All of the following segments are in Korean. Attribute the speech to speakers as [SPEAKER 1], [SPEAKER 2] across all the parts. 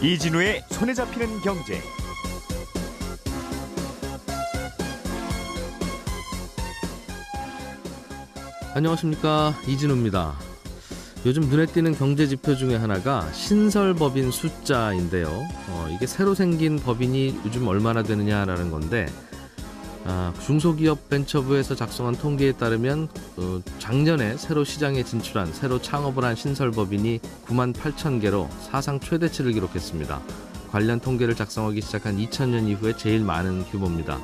[SPEAKER 1] 이진우의 손에 잡히는 경제.
[SPEAKER 2] 안녕하십니까, 이진우입니다. 요즘 눈에 띄는 경제 지표 중에 하나가 신설법인 숫자인데요. 이게 새로 생긴 법인이 요즘 얼마나 되느냐라는 건데, 중소기업 벤처부에서 작성한 통계에 따르면 작년에 새로 시장에 진출한, 새로 창업을 한 신설법인이 9만 8천 개로 사상 최대치를 기록했습니다. 관련 통계를 작성하기 시작한 2000년 이후에 제일 많은 규모입니다.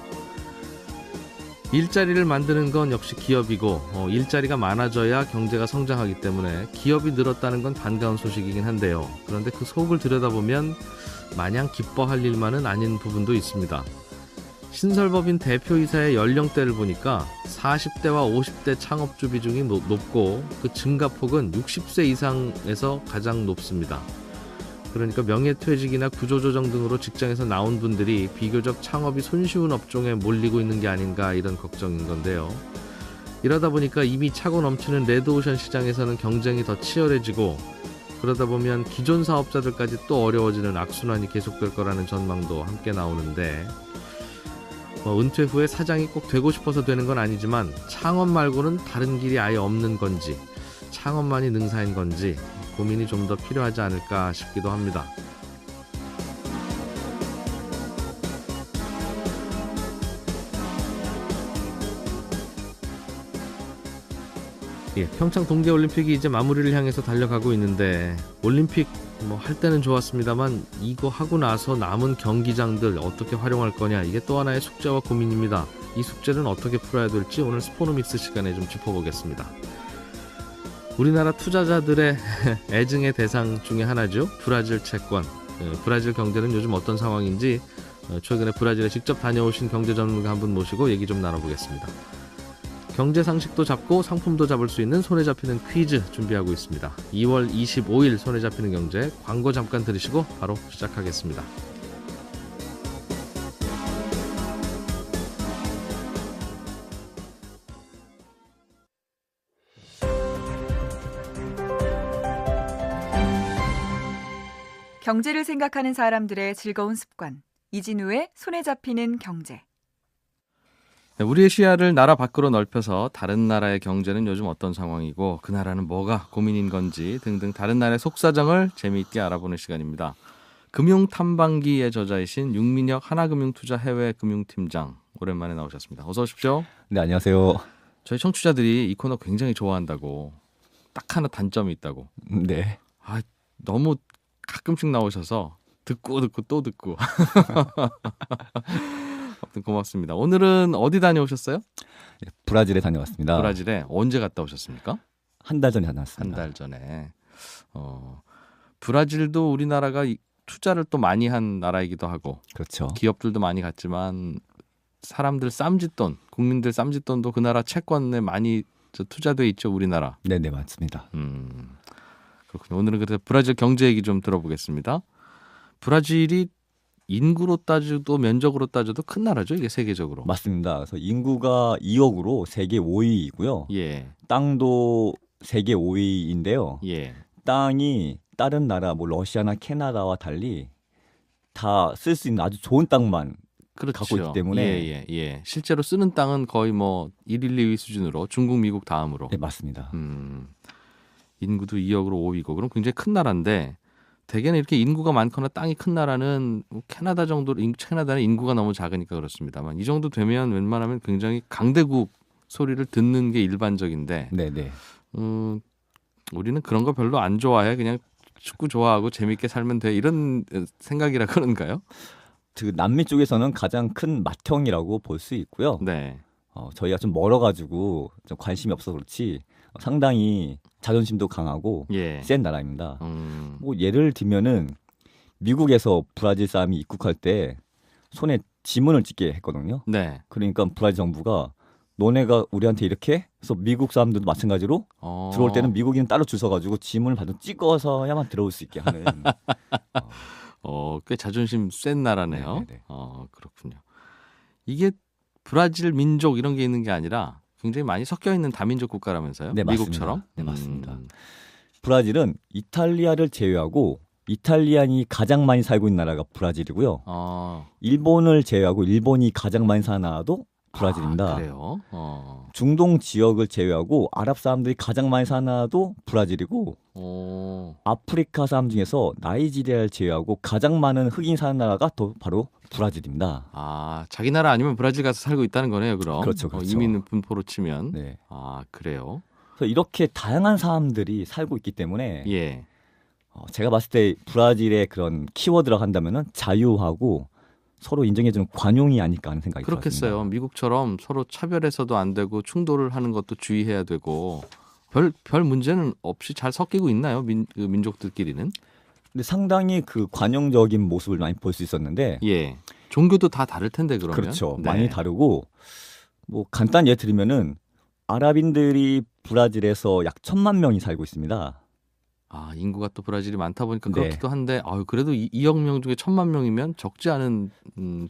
[SPEAKER 2] 일자리를 만드는 건 역시 기업이고, 일자리가 많아져야 경제가 성장하기 때문에 기업이 늘었다는 건 반가운 소식이긴 한데요. 그런데 그 속을 들여다보면 마냥 기뻐할 일만은 아닌 부분도 있습니다. 신설법인 대표이사의 연령대를 보니까 40대와 50대 창업주 비중이 높고, 그 증가폭은 60세 이상에서 가장 높습니다. 그러니까 명예퇴직이나 구조조정 등으로 직장에서 나온 분들이 비교적 창업이 손쉬운 업종에 몰리고 있는 게 아닌가, 이런 걱정인 건데요. 이러다 보니까 이미 차고 넘치는 레드오션 시장에서는 경쟁이 더 치열해지고, 그러다 보면 기존 사업자들까지 또 어려워지는 악순환이 계속될 거라는 전망도 함께 나오는데, 은퇴 후에 사장이 꼭 되고 싶어서 되는 건 아니지만 창업 말고는 다른 길이 아예 없는 건지, 창업만이 능사인 건지 고민이 좀 더 필요하지 않을까 싶기도 합니다. 평창 동계올림픽이 이제 마무리를 향해서 달려가고 있는데, 올림픽 할 때는 좋았습니다만 이거 하고 나서 남은 경기장들 어떻게 활용할 거냐, 이게 또 하나의 숙제와 고민입니다. 이 숙제는 어떻게 풀어야 될지 오늘 스포노믹스 시간에 좀 짚어보겠습니다. 우리나라 투자자들의 애증의 대상 중에 하나죠. 브라질 채권. 브라질 경제는 요즘 어떤 상황인지 최근에 브라질에 직접 다녀오신 경제 전문가 한 분 모시고 얘기 좀 나눠보겠습니다. 경제 상식도 잡고 상품도 잡을 수 있는 손에 잡히는 퀴즈 준비하고 있습니다. 2월 25일 손에 잡히는 경제, 광고 잠깐 들으시고 바로 시작하겠습니다.
[SPEAKER 3] 경제를 생각하는 사람들의 즐거운 습관, 이진우의 손에 잡히는 경제.
[SPEAKER 2] 우리의 시야를 나라 밖으로 넓혀서 다른 나라의 경제는 요즘 어떤 상황이고, 그 나라는 뭐가 고민인 건지 등등 다른 나라의 속사정을 재미있게 알아보는 시간입니다. 금융탐방기의 저자이신 윤민혁 하나금융투자 해외금융팀장, 오랜만에 나오셨습니다. 어서 오십시오.
[SPEAKER 4] 네, 안녕하세요.
[SPEAKER 2] 저희 청취자들이 이 코너 굉장히 좋아한다고, 딱 하나 단점이 있다고.
[SPEAKER 4] 네.
[SPEAKER 2] 너무 가끔씩 나오셔서 듣고 또 듣고. 아무튼 고맙습니다. 오늘은 어디 다녀오셨어요?
[SPEAKER 4] 네, 브라질에 다녀왔습니다.
[SPEAKER 2] 브라질에 언제 갔다 오셨습니까?
[SPEAKER 4] 한 달 전에 다녀왔습니다.
[SPEAKER 2] 한 달 전에. 브라질도 우리나라가 투자를 또 많이 한 나라이기도 하고,
[SPEAKER 4] 그렇죠.
[SPEAKER 2] 기업들도 많이 갔지만 사람들 쌈짓돈, 국민들 쌈짓돈도 그 나라 채권에 많이 투자돼 있죠, 우리나라.
[SPEAKER 4] 네, 맞습니다.
[SPEAKER 2] 그렇군요. 오늘은 그래서 브라질 경제 얘기 좀 들어보겠습니다. 브라질이 인구로 따져도 면적으로 따져도 큰 나라죠, 이게 세계적으로.
[SPEAKER 4] 맞습니다. 그래서 인구가 2억으로 세계 5위이고요.
[SPEAKER 2] 예.
[SPEAKER 4] 땅도 세계 5위인데요.
[SPEAKER 2] 예.
[SPEAKER 4] 땅이 다른 나라, 러시아나 캐나다와 달리 다 쓸 수 있는 아주 좋은 땅만
[SPEAKER 2] 그렇죠.
[SPEAKER 4] 갖고 있기 때문에.
[SPEAKER 2] 예. 실제로 쓰는 땅은 거의 1, 2위 수준으로 중국, 미국 다음으로.
[SPEAKER 4] 네, 맞습니다.
[SPEAKER 2] 인구도 2억으로 5위고, 그럼 굉장히 큰 나라인데, 대개는 이렇게 인구가 많거나 땅이 큰 나라는 캐나다 정도, 캐나다는 인구가 너무 작으니까 그렇습니다만, 이 정도 되면 웬만하면 굉장히 강대국 소리를 듣는 게 일반적인데,
[SPEAKER 4] 네.
[SPEAKER 2] 우리는 그런 거 별로 안 좋아해. 그냥 축구 좋아하고 재밌게 살면 돼, 이런 생각이라 그런가요?
[SPEAKER 4] 남미 쪽에서는 가장 큰 맏형이라고 볼 수 있고요.
[SPEAKER 2] 네.
[SPEAKER 4] 저희가 좀 멀어가지고 좀 관심이 없어서 그렇지 상당히 자존심도 강하고
[SPEAKER 2] 예.
[SPEAKER 4] 센 나라입니다.
[SPEAKER 2] 음.
[SPEAKER 4] 예를 들면은 미국에서 브라질 사람이 입국할 때 손에 지문을 찍게 했거든요.
[SPEAKER 2] 네.
[SPEAKER 4] 그러니까 브라질 정부가 너네가 우리한테 이렇게 해서 미국 사람들도 마찬가지로 들어올 때는 미국인 따로 줄 서가지고 지문을 받아 찍어서야만 들어올 수 있게 하는.
[SPEAKER 2] 꽤 자존심 센 나라네요.
[SPEAKER 4] 네네네.
[SPEAKER 2] 그렇군요. 이게 브라질 민족 이런 게 있는 게 아니라 굉장히 많이 섞여 있는 다민족 국가라면서요?
[SPEAKER 4] 네,
[SPEAKER 2] 미국처럼?
[SPEAKER 4] 맞습니다. 네, 맞습니다. 브라질은 이탈리아를 제외하고 이탈리안이 가장 많이 살고 있는 나라가 브라질이고요. 일본을 제외하고 일본이 가장 많이 사는 나라도 브라질입니다.
[SPEAKER 2] 그래요?
[SPEAKER 4] 중동 지역을 제외하고 아랍 사람들이 가장 많이 사는 나라도 브라질이고 아프리카 사람 중에서 나이지리아를 제외하고 가장 많은 흑인 사는 나라가 또 바로 브라질입니다.
[SPEAKER 2] 자기 나라 아니면 브라질 가서 살고 있다는 거네요, 그럼.
[SPEAKER 4] 그렇죠, 그렇죠.
[SPEAKER 2] 이민 분포로 치면.
[SPEAKER 4] 네.
[SPEAKER 2] 그래요?
[SPEAKER 4] 그래서 이렇게 다양한 사람들이 살고 있기 때문에
[SPEAKER 2] 예.
[SPEAKER 4] 제가 봤을 때 브라질의 그런 키워드라고 한다면은 자유하고 서로 인정해주는 관용이 아닐까 하는 생각이
[SPEAKER 2] 그렇겠어요.
[SPEAKER 4] 들었습니다.
[SPEAKER 2] 미국처럼 서로 차별해서도 안 되고 충돌을 하는 것도 주의해야 되고 별 문제는 없이 잘 섞이고 있나요? 그 민족들끼리는?
[SPEAKER 4] 근데 상당히 그 관용적인 모습을 많이 볼 수 있었는데
[SPEAKER 2] 예. 종교도 다 다를 텐데 그러면.
[SPEAKER 4] 그렇죠.
[SPEAKER 2] 네.
[SPEAKER 4] 많이 다르고 뭐 간단히 예를 들면은 아랍인들이 브라질에서 약 1,000만 명이 살고 있습니다.
[SPEAKER 2] 인구가 또 브라질이 많다 보니까
[SPEAKER 4] 네.
[SPEAKER 2] 그렇기도 한데 그래도 2억 명 중에 1,000만 명이면 적지 않은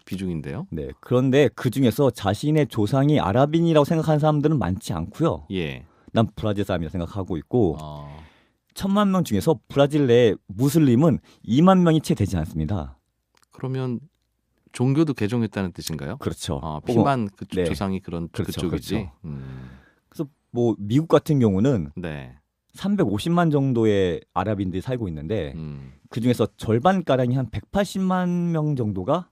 [SPEAKER 2] 비중인데요.
[SPEAKER 4] 네. 그런데 그 중에서 자신의 조상이 아랍인이라고 생각하는 사람들은 많지 않고요.
[SPEAKER 2] 예.
[SPEAKER 4] 난 브라질 사람이라 생각하고 있고 1,000만 명 중에서 브라질 내 무슬림은 2만 명이 채 되지 않습니다.
[SPEAKER 2] 그러면 종교도 개종했다는 뜻인가요?
[SPEAKER 4] 그렇죠.
[SPEAKER 2] 피만
[SPEAKER 4] 네.
[SPEAKER 2] 조상이 그렇죠, 그쪽이지.
[SPEAKER 4] 그렇죠. 그래서 뭐 미국 같은 경우는
[SPEAKER 2] 네.
[SPEAKER 4] 350만 정도의 아랍인들이 살고 있는데 그 중에서 절반가량이 한 180만 명 정도가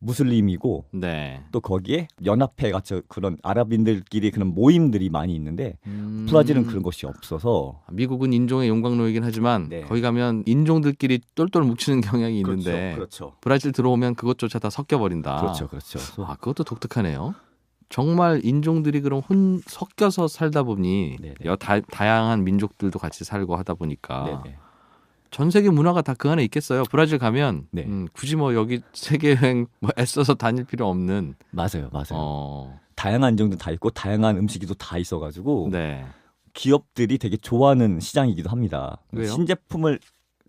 [SPEAKER 4] 무슬림이고
[SPEAKER 2] 네.
[SPEAKER 4] 또 거기에 연합회 같은 그런 아랍인들끼리 그런 모임들이 많이 있는데 브라질은 그런 것이 없어서
[SPEAKER 2] 미국은 인종의 용광로이긴 하지만
[SPEAKER 4] 네.
[SPEAKER 2] 거기 가면 인종들끼리 똘똘 뭉치는 경향이 있는데
[SPEAKER 4] 그렇죠.
[SPEAKER 2] 브라질 들어오면 그것조차 다 섞여버린다.
[SPEAKER 4] 그렇죠.
[SPEAKER 2] 그것도 독특하네요. 정말 인종들이 그럼 섞여서 살다 보니 다양한 민족들도 같이 살고 하다 보니까
[SPEAKER 4] 네네.
[SPEAKER 2] 전 세계 문화가 다 그 안에 있겠어요. 브라질 가면
[SPEAKER 4] 네.
[SPEAKER 2] 굳이 뭐 여기 세계 여행 애써서 다닐 필요 없는.
[SPEAKER 4] 맞아요. 다양한 인종도 다 있고 다양한 음식이도 다 있어가지고
[SPEAKER 2] 네.
[SPEAKER 4] 기업들이 되게 좋아하는 시장이기도 합니다.
[SPEAKER 2] 왜요?
[SPEAKER 4] 신제품을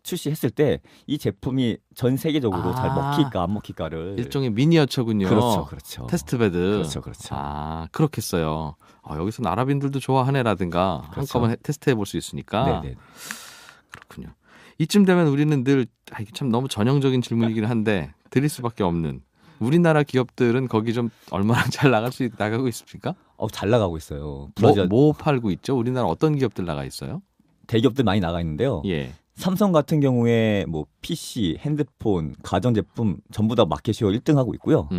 [SPEAKER 4] 출시했을 때 이 제품이 전 세계적으로 잘 먹힐까 안 먹힐까를
[SPEAKER 2] 일종의 미니어처군요.
[SPEAKER 4] 그렇죠.
[SPEAKER 2] 테스트베드.
[SPEAKER 4] 그렇죠.
[SPEAKER 2] 그렇겠어요. 여기서 아랍인들도 좋아하네라든가
[SPEAKER 4] 그렇죠.
[SPEAKER 2] 한꺼번에 테스트해 볼 수 있으니까.
[SPEAKER 4] 네네.
[SPEAKER 2] 그렇군요. 이쯤 되면 우리는 늘 이게 참 너무 전형적인 질문이긴 한데 드릴 수밖에 없는 우리나라 기업들은 거기 좀 얼마나 잘 나가고 있습니까?
[SPEAKER 4] 잘 나가고 있어요.
[SPEAKER 2] 뭐 팔고 있죠? 우리나라 어떤 기업들 나가 있어요?
[SPEAKER 4] 대기업들 많이 나가 있는데요.
[SPEAKER 2] 예.
[SPEAKER 4] 삼성 같은 경우에 뭐 PC, 핸드폰, 가전제품 전부 다 마켓쉐어 1등하고 있고요.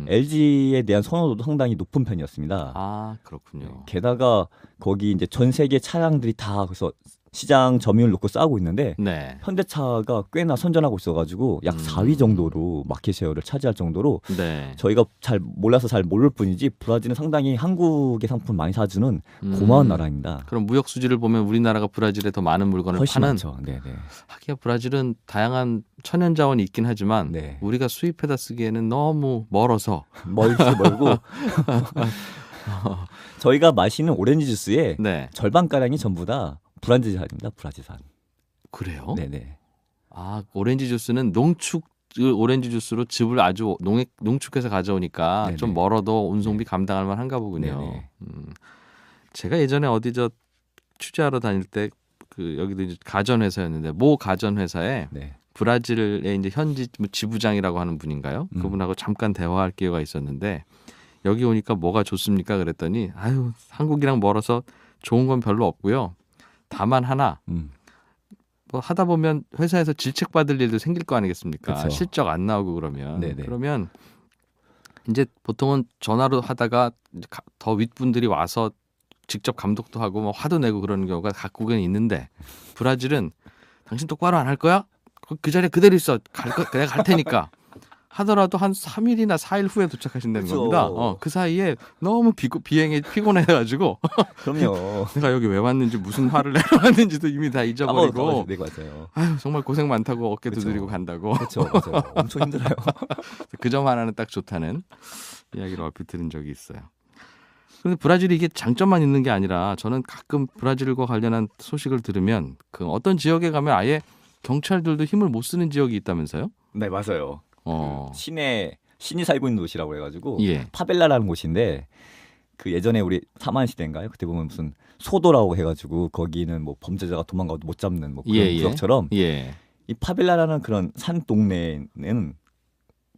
[SPEAKER 4] LG에 대한 선호도도 상당히 높은 편이었습니다.
[SPEAKER 2] 그렇군요.
[SPEAKER 4] 게다가 거기 이제 전 세계 차량들이 다 그래서 시장 점유율 놓고 싸우고 있는데
[SPEAKER 2] 네.
[SPEAKER 4] 현대차가 꽤나 선전하고 있어가지고 약 4위 정도로 마켓쉐어를 차지할 정도로
[SPEAKER 2] 네.
[SPEAKER 4] 저희가 잘 몰라서 잘 모를 뿐이지 브라질은 상당히 한국의 상품 많이 사주는 고마운 나라입니다.
[SPEAKER 2] 그럼 무역 수지를 보면 우리나라가 브라질에 더 많은 물건을
[SPEAKER 4] 훨씬
[SPEAKER 2] 파는.
[SPEAKER 4] 많죠. 네네.
[SPEAKER 2] 하기야 브라질은 다양한 천연 자원이 있긴 하지만
[SPEAKER 4] 네.
[SPEAKER 2] 우리가 수입해다 쓰기에는 너무 멀어서.
[SPEAKER 4] 멀고 저희가 마시는 오렌지 주스의
[SPEAKER 2] 네.
[SPEAKER 4] 절반가량이 전부 다 브라질산입니다. 브라질산.
[SPEAKER 2] 그래요?
[SPEAKER 4] 네네.
[SPEAKER 2] 오렌지 주스는 농축 오렌지 주스로 즙을 아주 농축해서 가져오니까
[SPEAKER 4] 네네.
[SPEAKER 2] 좀 멀어도 운송비 감당할 만한가 보군요.
[SPEAKER 4] 네네.
[SPEAKER 2] 제가 예전에 어디 취재하러 다닐 때 여기도 이제 가전회사였는데 모 가전회사에
[SPEAKER 4] 네.
[SPEAKER 2] 브라질의 이제 현지 지부장이라고 하는 분인가요? 그분하고 잠깐 대화할 기회가 있었는데 여기 오니까 뭐가 좋습니까? 그랬더니 한국이랑 멀어서 좋은 건 별로 없고요. 다만 하나 뭐 하다 보면 회사에서 질책 받을 일도 생길 거 아니겠습니까?
[SPEAKER 4] 그쵸.
[SPEAKER 2] 실적 안 나오고 그러면.
[SPEAKER 4] 네네.
[SPEAKER 2] 그러면 이제 보통은 전화로 하다가 더 윗분들이 와서 직접 감독도 하고 뭐 화도 내고 그러는 경우가 각국에는 있는데 브라질은 당신 똑바로 안 할 거야? 그 자리에 그대로 있어. 내가 갈 테니까. 하더라도 한 3일이나 4일 후에 도착하신다는
[SPEAKER 4] 그쵸.
[SPEAKER 2] 겁니다. 그 사이에 너무 비행에 피곤해가지고
[SPEAKER 4] 그럼요.
[SPEAKER 2] 내가 여기 왜 왔는지 무슨 화를 내러 왔는지도 이미 다 잊어버리고
[SPEAKER 4] 네, 맞아요.
[SPEAKER 2] 정말 고생 많다고 어깨
[SPEAKER 4] 그쵸.
[SPEAKER 2] 두드리고 간다고.
[SPEAKER 4] 그렇죠. 엄청 힘들어요.
[SPEAKER 2] 그 점 하나는 딱 좋다는 이야기를 얼핏 들은 적이 있어요. 그런데 브라질이 이게 장점만 있는 게 아니라 저는 가끔 브라질과 관련한 소식을 들으면 어떤 지역에 가면 아예 경찰들도 힘을 못 쓰는 지역이 있다면서요?
[SPEAKER 4] 네, 맞아요. 시내 신이 살고 있는 도시라고 해가지고
[SPEAKER 2] 예.
[SPEAKER 4] 파벨라라는 곳인데 그 예전에 우리 사만 시대인가요? 그때 보면 무슨 소도라고 해가지고 거기는 뭐 범죄자가 도망가도 못 잡는 뭐 그런
[SPEAKER 2] 예, 예.
[SPEAKER 4] 구역처럼
[SPEAKER 2] 예.
[SPEAKER 4] 이 파벨라라는 그런 산 동네는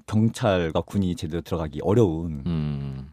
[SPEAKER 4] 경찰과 군이 제대로 들어가기 어려운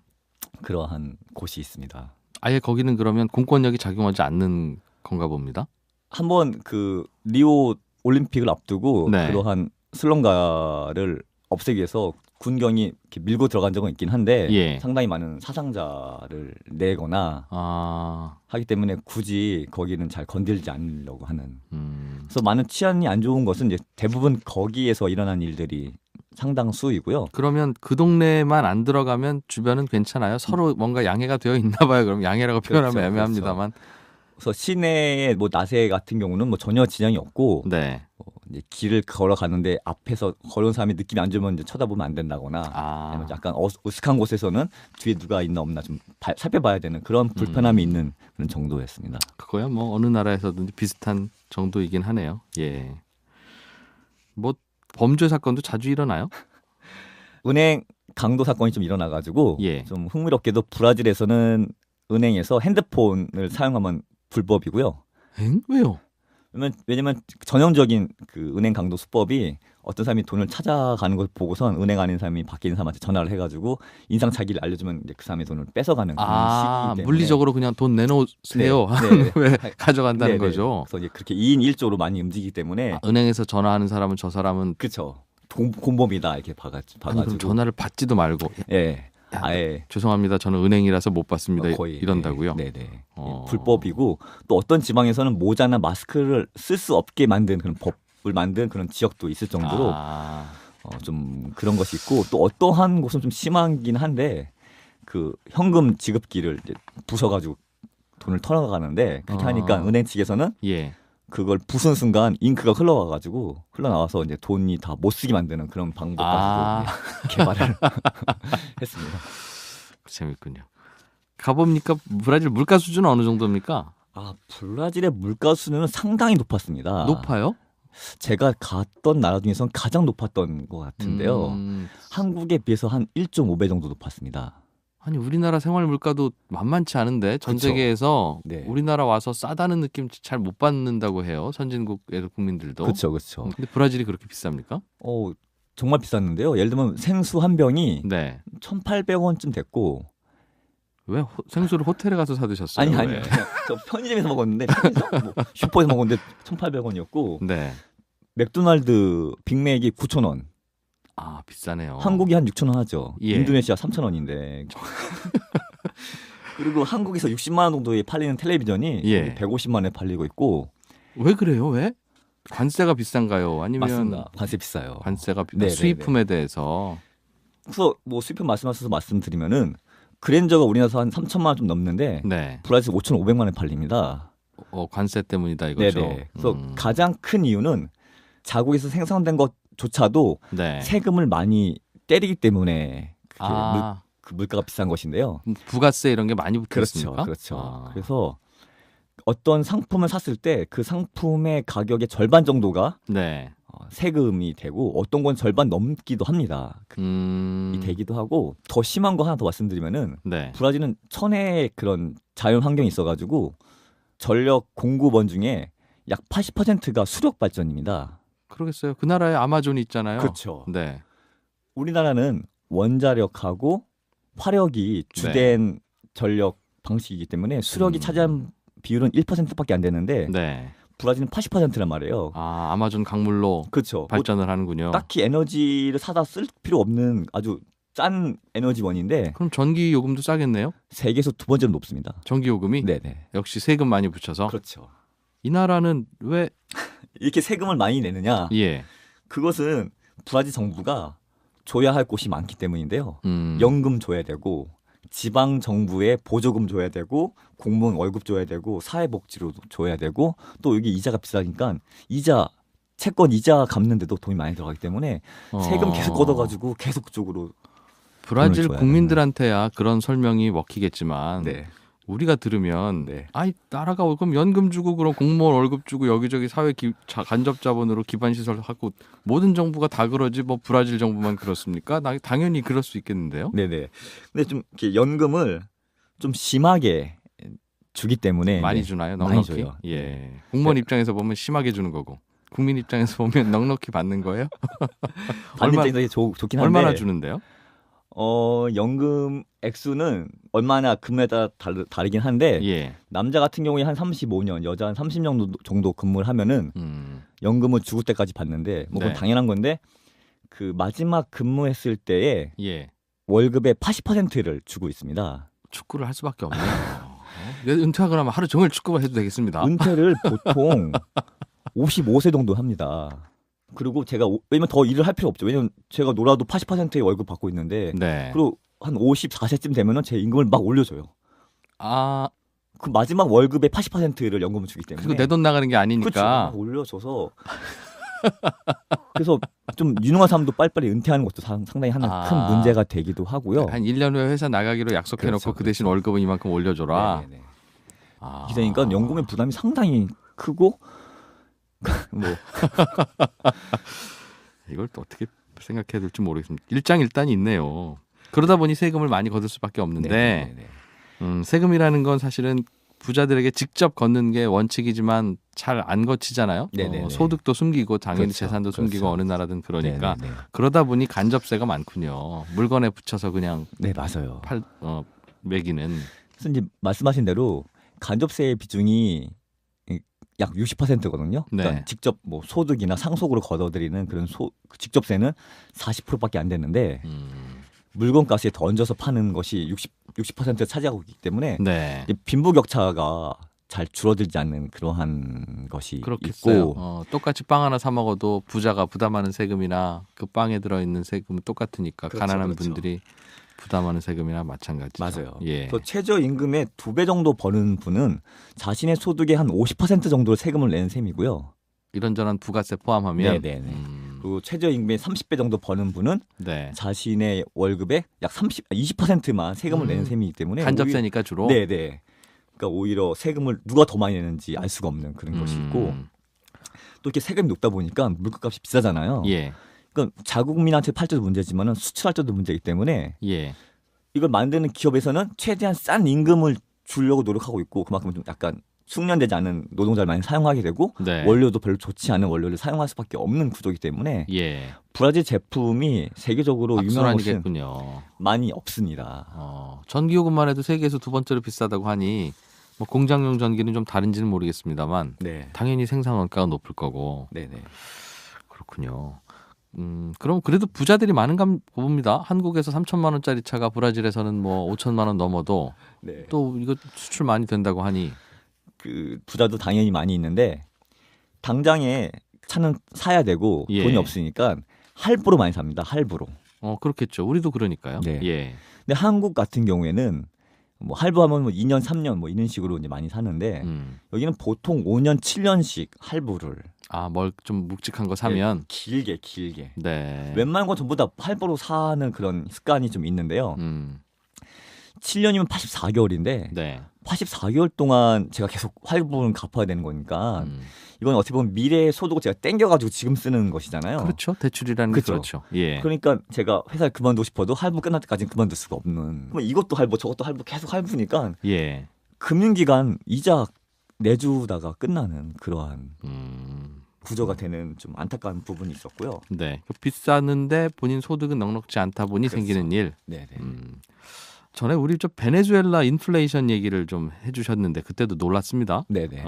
[SPEAKER 4] 그러한 곳이 있습니다.
[SPEAKER 2] 아예 거기는 그러면 공권력이 작용하지 않는 건가 봅니다.
[SPEAKER 4] 한번 그 리오 올림픽을 앞두고
[SPEAKER 2] 네.
[SPEAKER 4] 그러한 슬럼가를 없애기 위해서 군경이 이렇게 밀고 들어간 적은 있긴 한데
[SPEAKER 2] 예.
[SPEAKER 4] 상당히 많은 사상자를 내거나
[SPEAKER 2] 아,
[SPEAKER 4] 하기 때문에 굳이 거기는 잘 건들지 않으려고 하는.
[SPEAKER 2] 음.
[SPEAKER 4] 그래서 많은 치안이 안 좋은 것은 이제 대부분 거기에서 일어난 일들이 상당수이고요.
[SPEAKER 2] 그러면 그 동네만 안 들어가면 주변은 괜찮아요? 서로 뭔가 양해가 되어 있나 봐요. 그럼 양해라고 표현하면
[SPEAKER 4] 그렇죠,
[SPEAKER 2] 애매합니다만.
[SPEAKER 4] 그래서 시내의 뭐 낮에 같은 경우는 뭐 전혀 지장이 없고
[SPEAKER 2] 네.
[SPEAKER 4] 이제 길을 걸어가는데 앞에서 걸어온 사람이 느낌이 안 좋으면 이제 쳐다보면 안 된다거나
[SPEAKER 2] 아,
[SPEAKER 4] 아니면 약간 으슥한 곳에서는 뒤에 누가 있나 없나 좀 살펴봐야 되는 그런 불편함이 있는 그런 정도였습니다.
[SPEAKER 2] 그거야 뭐 어느 나라에서든지 비슷한 정도이긴 하네요. 예. 뭐 범죄 사건도 자주 일어나요?
[SPEAKER 4] 은행 강도 사건이 좀 일어나가지고
[SPEAKER 2] 예.
[SPEAKER 4] 좀 흥미롭게도 브라질에서는 은행에서 핸드폰을 사용하면 불법이고요.
[SPEAKER 2] 엥? 왜요?
[SPEAKER 4] 왜냐면 전형적인 그 은행 강도 수법이 어떤 사람이 돈을 찾아가는 걸 보고선 은행 아닌 사람이 밖에 있는 사람한테 전화를 해가지고 인상착의를 알려주면 이제 그 사람의 돈을 뺏어가는 그런
[SPEAKER 2] 아,
[SPEAKER 4] 시기이기 때문에
[SPEAKER 2] 물리적으로 그냥 돈 내놓으세요.
[SPEAKER 4] 네.
[SPEAKER 2] 왜 가져간다는
[SPEAKER 4] 네네.
[SPEAKER 2] 거죠?
[SPEAKER 4] 그래서 이제 그렇게 2인 1조로 많이 움직이기 때문에
[SPEAKER 2] 아, 은행에서 전화하는 사람은 저 사람은
[SPEAKER 4] 그쵸 곰범이다 이렇게 봐가지고
[SPEAKER 2] 아니, 그럼 전화를 받지도 말고
[SPEAKER 4] 예
[SPEAKER 2] 야,
[SPEAKER 4] 아예
[SPEAKER 2] 죄송합니다. 저는 은행이라서 못 받습니다.
[SPEAKER 4] 거의
[SPEAKER 2] 이런다고요?
[SPEAKER 4] 네네
[SPEAKER 2] 어.
[SPEAKER 4] 불법이고 또 어떤 지방에서는 모자나 마스크를 쓸 수 없게 만든 그런 법을 만든 그런 지역도 있을 정도로
[SPEAKER 2] 아,
[SPEAKER 4] 좀 그런 것이 있고 또 어떠한 곳은 좀 심하긴 한데 그 현금 지급기를 이제 부숴가지고 돈을 털어가는데 그렇게 하니까 은행 측에서는
[SPEAKER 2] 예.
[SPEAKER 4] 그걸 부순 순간 잉크가 흘러나와서 이제 돈이 다 못 쓰게 만드는 그런 방법까지도 개발을 했습니다.
[SPEAKER 2] 재밌군요. 가봅니까? 브라질 물가 수준은 어느 정도입니까?
[SPEAKER 4] 아 브라질의 물가 수준은 상당히 높았습니다.
[SPEAKER 2] 높아요?
[SPEAKER 4] 제가 갔던 나라 중에서는 가장 높았던 것 같은데요. 한국에 비해서 한 1.5배 정도 높았습니다.
[SPEAKER 2] 아니 우리나라 생활 물가도 만만치 않은데 전
[SPEAKER 4] 그쵸.
[SPEAKER 2] 세계에서
[SPEAKER 4] 네.
[SPEAKER 2] 우리나라 와서 싸다는 느낌 잘 못 받는다고 해요. 선진국의 국민들도.
[SPEAKER 4] 그렇죠.
[SPEAKER 2] 근데 브라질이 그렇게 비쌉니까?
[SPEAKER 4] 정말 비쌌는데요. 예를 들면 생수 한 병이
[SPEAKER 2] 네.
[SPEAKER 4] 1,800원쯤 됐고
[SPEAKER 2] 왜 생수를 호텔에 가서 사 드셨어요?
[SPEAKER 4] 아니
[SPEAKER 2] 왜?
[SPEAKER 4] 저 편의점에서 먹었는데 뭐 슈퍼에서 먹었는데 1,800원이었고
[SPEAKER 2] 네.
[SPEAKER 4] 맥도날드 빅맥이 9,000원.
[SPEAKER 2] 아 비싸네요.
[SPEAKER 4] 한국이 한 6,000원 하죠.
[SPEAKER 2] 예.
[SPEAKER 4] 인도네시아 3,000원인데. 그리고 한국에서 60만 원 정도에 팔리는 텔레비전이
[SPEAKER 2] 예.
[SPEAKER 4] 150만 원에 팔리고 있고.
[SPEAKER 2] 왜 그래요? 왜? 관세가 비싼가요? 아니면
[SPEAKER 4] 맞습니다. 관세 비싸요.
[SPEAKER 2] 관세가
[SPEAKER 4] 네네네.
[SPEAKER 2] 수입품에 대해서.
[SPEAKER 4] 그래서 뭐 수입품 말씀하셔서 말씀드리면은 그랜저가 우리나라에서 한 3,000만 원 좀 넘는데
[SPEAKER 2] 네.
[SPEAKER 4] 브라질 5,500만 원에 팔립니다.
[SPEAKER 2] 관세 때문이다 이거죠.
[SPEAKER 4] 네네. 그래서 가장 큰 이유는 자국에서 생산된 것조차도
[SPEAKER 2] 네.
[SPEAKER 4] 세금을 많이 때리기 때문에 그게
[SPEAKER 2] 아,
[SPEAKER 4] 그 물가가 비싼 것인데요.
[SPEAKER 2] 부가세 이런 게 많이 붙어
[SPEAKER 4] 그렇죠,
[SPEAKER 2] 있습니까?
[SPEAKER 4] 그렇죠.
[SPEAKER 2] 아.
[SPEAKER 4] 그래서 어떤 상품을 샀을 때 그 상품의 가격의 절반 정도가
[SPEAKER 2] 네.
[SPEAKER 4] 세금이 되고 어떤 건 절반 넘기도 합니다. 이 되기도 하고 더 심한 거 하나 더 말씀드리면은
[SPEAKER 2] 네.
[SPEAKER 4] 브라질은 천혜의 그런 자연 환경이 있어가지고 전력 공급원 중에 약 80%가 수력 발전입니다.
[SPEAKER 2] 그러겠어요. 그 나라에 아마존이 있잖아요.
[SPEAKER 4] 그렇죠.
[SPEAKER 2] 네.
[SPEAKER 4] 우리나라는 원자력하고 화력이 주된 전력 방식이기 때문에 수력이 차지한 비율은 1%밖에 안 되는데
[SPEAKER 2] 네.
[SPEAKER 4] 브라질은 80%란 말이에요.
[SPEAKER 2] 아, 아마존 강물로
[SPEAKER 4] 그렇죠.
[SPEAKER 2] 발전을 하는군요.
[SPEAKER 4] 딱히 에너지를 사다 쓸 필요 없는 아주 짠 에너지원인데
[SPEAKER 2] 그럼 전기 요금도 싸겠네요.
[SPEAKER 4] 세계에서 두 번째로 높습니다.
[SPEAKER 2] 전기 요금이
[SPEAKER 4] 네네.
[SPEAKER 2] 역시 세금 많이 붙여서.
[SPEAKER 4] 그렇죠.
[SPEAKER 2] 이 나라는 왜
[SPEAKER 4] 이렇게 세금을 많이 내느냐?
[SPEAKER 2] 예.
[SPEAKER 4] 그것은 브라질 정부가 줘야 할 곳이 많기 때문인데요.
[SPEAKER 2] 음.
[SPEAKER 4] 연금 줘야 되고 지방 정부에 보조금 줘야 되고 공무원 월급 줘야 되고 사회복지로 줘야 되고 또 여기 이자가 비싸니까 채권 이자 갚는데도 돈이 많이 들어가기 때문에 세금 계속 걷어가지고 계속 그쪽으로
[SPEAKER 2] 브라질
[SPEAKER 4] 돈을 줘야
[SPEAKER 2] 국민들한테야 그런 설명이 먹히겠지만
[SPEAKER 4] 네.
[SPEAKER 5] 우리가 들으면
[SPEAKER 4] 네.
[SPEAKER 5] 아이 나라가 그럼 연금 주고 그럼 공무원 월급 주고 여기저기 사회 간접 자본으로 기반 시설 하고 모든 정부가 다 그러지 뭐 브라질 정부만 그렇습니까? 당연히 그럴 수 있겠는데요.
[SPEAKER 4] 네네. 근데 좀 이렇게 연금을 좀 심하게 주기 때문에
[SPEAKER 5] 많이
[SPEAKER 4] 네,
[SPEAKER 5] 주나요?
[SPEAKER 4] 많이
[SPEAKER 5] 넉넉히?
[SPEAKER 4] 줘요.
[SPEAKER 5] 예. 공무원 입장에서 보면 심하게 주는 거고 국민 입장에서 보면 넉넉히 받는 거예요?
[SPEAKER 4] 받는 입장에서 좋긴 한데
[SPEAKER 5] 얼마나 주는데요?
[SPEAKER 4] 연금 액수는 얼마나 근무에 따라 다르긴 한데
[SPEAKER 5] 예.
[SPEAKER 4] 남자 같은 경우에 한 35년, 여자 한 30년 정도 근무를 하면은 연금을 죽을 때까지 받는데 뭐 그건
[SPEAKER 5] 네.
[SPEAKER 4] 당연한 건데 그 마지막 근무했을 때에
[SPEAKER 5] 예.
[SPEAKER 4] 월급의 80%를 주고 있습니다.
[SPEAKER 5] 축구를 할 수밖에 없네요. 은퇴하고 나면 하루 종일 축구만 해도 되겠습니다.
[SPEAKER 4] 은퇴를 보통 55세 정도 합니다. 그리고 제가 왜냐면 더 일을 할 필요 없죠. 왜냐면 제가 놀아도 80%의 월급 받고 있는데
[SPEAKER 5] 네.
[SPEAKER 4] 그리고 한 54세쯤 되면은 제 임금을 막 올려줘요.
[SPEAKER 5] 아,
[SPEAKER 4] 그 마지막 월급의 80%를 연금을 주기 때문에.
[SPEAKER 5] 그리고 내 돈 나가는 게
[SPEAKER 4] 그렇죠.
[SPEAKER 5] 아니니까.
[SPEAKER 4] 막 올려줘서 그래서 좀 유능한 사람도 빨리빨리 은퇴하는 것도 상당히 하나 큰 문제가 되기도 하고요.
[SPEAKER 5] 한 1년 후에 회사 나가기로 약속해놓고
[SPEAKER 4] 그렇죠,
[SPEAKER 5] 그 대신 월급은 이만큼 올려줘라.
[SPEAKER 4] 네네네.
[SPEAKER 5] 아.
[SPEAKER 4] 그러니까 연금의 부담이 상당히 크고 뭐
[SPEAKER 5] 이걸 또 어떻게 생각해야 될지 모르겠습니다. 일장일단이 있네요. 그러다 보니 세금을 많이 거둘 수밖에 없는데
[SPEAKER 4] 네네네.
[SPEAKER 5] 세금이라는 건 사실은 부자들에게 직접 걷는 게 원칙이지만 잘 안 거치잖아요.
[SPEAKER 4] 네네네.
[SPEAKER 5] 소득도 숨기고 당연히
[SPEAKER 4] 그렇죠.
[SPEAKER 5] 재산도 숨기고
[SPEAKER 4] 그렇죠.
[SPEAKER 5] 어느 나라든 그러니까
[SPEAKER 4] 네네네.
[SPEAKER 5] 그러다 보니 간접세가 많군요. 물건에 붙여서 그냥
[SPEAKER 4] 네 맞아요.
[SPEAKER 5] 매기는.
[SPEAKER 4] 그래서 이제 말씀하신 대로 간접세의 비중이 약 60%거든요. 그러니까
[SPEAKER 5] 네.
[SPEAKER 4] 직접 뭐 소득이나 상속으로 걷어들이는 그런 직접세는 40%밖에 안 되는데 물건가스에 더 얹어서 파는 것이 60%를 차지하고 있기 때문에
[SPEAKER 5] 네.
[SPEAKER 4] 이제 빈부격차가 잘 줄어들지 않는 그러한 것이
[SPEAKER 5] 그렇겠어요.
[SPEAKER 4] 있고
[SPEAKER 5] 똑같이 빵 하나 사 먹어도 부자가 부담하는 세금이나 그 빵에 들어있는 세금은 똑같으니까
[SPEAKER 4] 그렇죠,
[SPEAKER 5] 가난한
[SPEAKER 4] 그렇죠.
[SPEAKER 5] 분들이 부담하는 세금이나 마찬가지죠.
[SPEAKER 4] 맞아요.
[SPEAKER 5] 예.
[SPEAKER 4] 또 최저임금의 2배 정도 버는 분은 자신의 소득의 한 50% 정도를 세금을 내는 셈이고요.
[SPEAKER 5] 이런저런 부가세 포함하면.
[SPEAKER 4] 네네네. 그리고 최저임금의 30배 정도 버는 분은
[SPEAKER 5] 네.
[SPEAKER 4] 자신의 월급의 약 20%만 세금을 내는 셈이기 때문에
[SPEAKER 5] 간접세니까 주로.
[SPEAKER 4] 네네. 그러니까 오히려 세금을 누가 더 많이 내는지 알 수가 없는 그런 것이 있고 또 이렇게 세금이 높다 보니까 물가값이 비싸잖아요.
[SPEAKER 5] 예.
[SPEAKER 4] 그러니까 자국민한테 팔 때도 문제지만은 수출할 때도 문제이기 때문에
[SPEAKER 5] 예.
[SPEAKER 4] 이걸 만드는 기업에서는 최대한 싼 임금을 주려고 노력하고 있고 그만큼 좀 약간 숙련되지 않은 노동자를 많이 사용하게 되고
[SPEAKER 5] 네.
[SPEAKER 4] 원료도 별로 좋지 않은 원료를 사용할 수밖에 없는 구조이기 때문에
[SPEAKER 5] 예.
[SPEAKER 4] 브라질 제품이 세계적으로 유명한 곳은
[SPEAKER 5] 악순환이겠군요.
[SPEAKER 4] 많이 없습니다.
[SPEAKER 5] 전기요금만 해도 세계에서 두 번째로 비싸다고 하니 뭐 공장용 전기는 좀 다른지는 모르겠습니다만
[SPEAKER 4] 네.
[SPEAKER 5] 당연히 생산 원가가 높을 거고.
[SPEAKER 4] 네네.
[SPEAKER 5] 그렇군요. 그럼 그래도 부자들이 많은가 봅니다. 한국에서 3천만 원짜리 차가 브라질에서는 뭐 5천만 원 넘어도
[SPEAKER 4] 네.
[SPEAKER 5] 또 이거 수출 많이 된다고 하니.
[SPEAKER 4] 그 부자도 당연히 많이 있는데 당장에 차는 사야 되고
[SPEAKER 5] 예.
[SPEAKER 4] 돈이 없으니까 할부로 많이 삽니다. 할부로.
[SPEAKER 5] 그렇겠죠. 우리도 그러니까요.
[SPEAKER 4] 네.
[SPEAKER 5] 예.
[SPEAKER 4] 근데 한국 같은 경우에는 뭐 할부하면 뭐 2년, 3년 뭐 이런 식으로 이제 많이 사는데 여기는 보통 5년, 7년씩 할부를
[SPEAKER 5] 뭘 좀 묵직한 거 사면
[SPEAKER 4] 길게
[SPEAKER 5] 네.
[SPEAKER 4] 웬만한 건 전부 다 할부로 사는 그런 습관이 좀 있는데요. 7년이면 84개월인데
[SPEAKER 5] 네.
[SPEAKER 4] 84개월 동안 제가 계속 할부를 갚아야 되는 거니까 이건 어떻게 보면 미래의 소득을 제가 땡겨가지고 지금 쓰는 것이잖아요.
[SPEAKER 5] 그렇죠. 대출이라는 게
[SPEAKER 4] 그렇죠.
[SPEAKER 5] 그렇죠. 예.
[SPEAKER 4] 그러니까 제가 회사를 그만두고 싶어도 할부 끝날 때까지는 그만둘 수가 없는. 그럼 이것도 할부, 저것도 할부, 계속 할부니까
[SPEAKER 5] 예.
[SPEAKER 4] 금융기관 이자 내주다가 끝나는 그러한 구조가 되는 좀 안타까운 부분이 있었고요.
[SPEAKER 5] 네. 비쌌는데 본인 소득은 넉넉지 않다 보니
[SPEAKER 4] 그렇죠.
[SPEAKER 5] 생기는 일.
[SPEAKER 4] 네네.
[SPEAKER 5] 전에 우리 저 베네수엘라 인플레이션 얘기를 좀 해주셨는데 그때도 놀랐습니다.
[SPEAKER 4] 네네.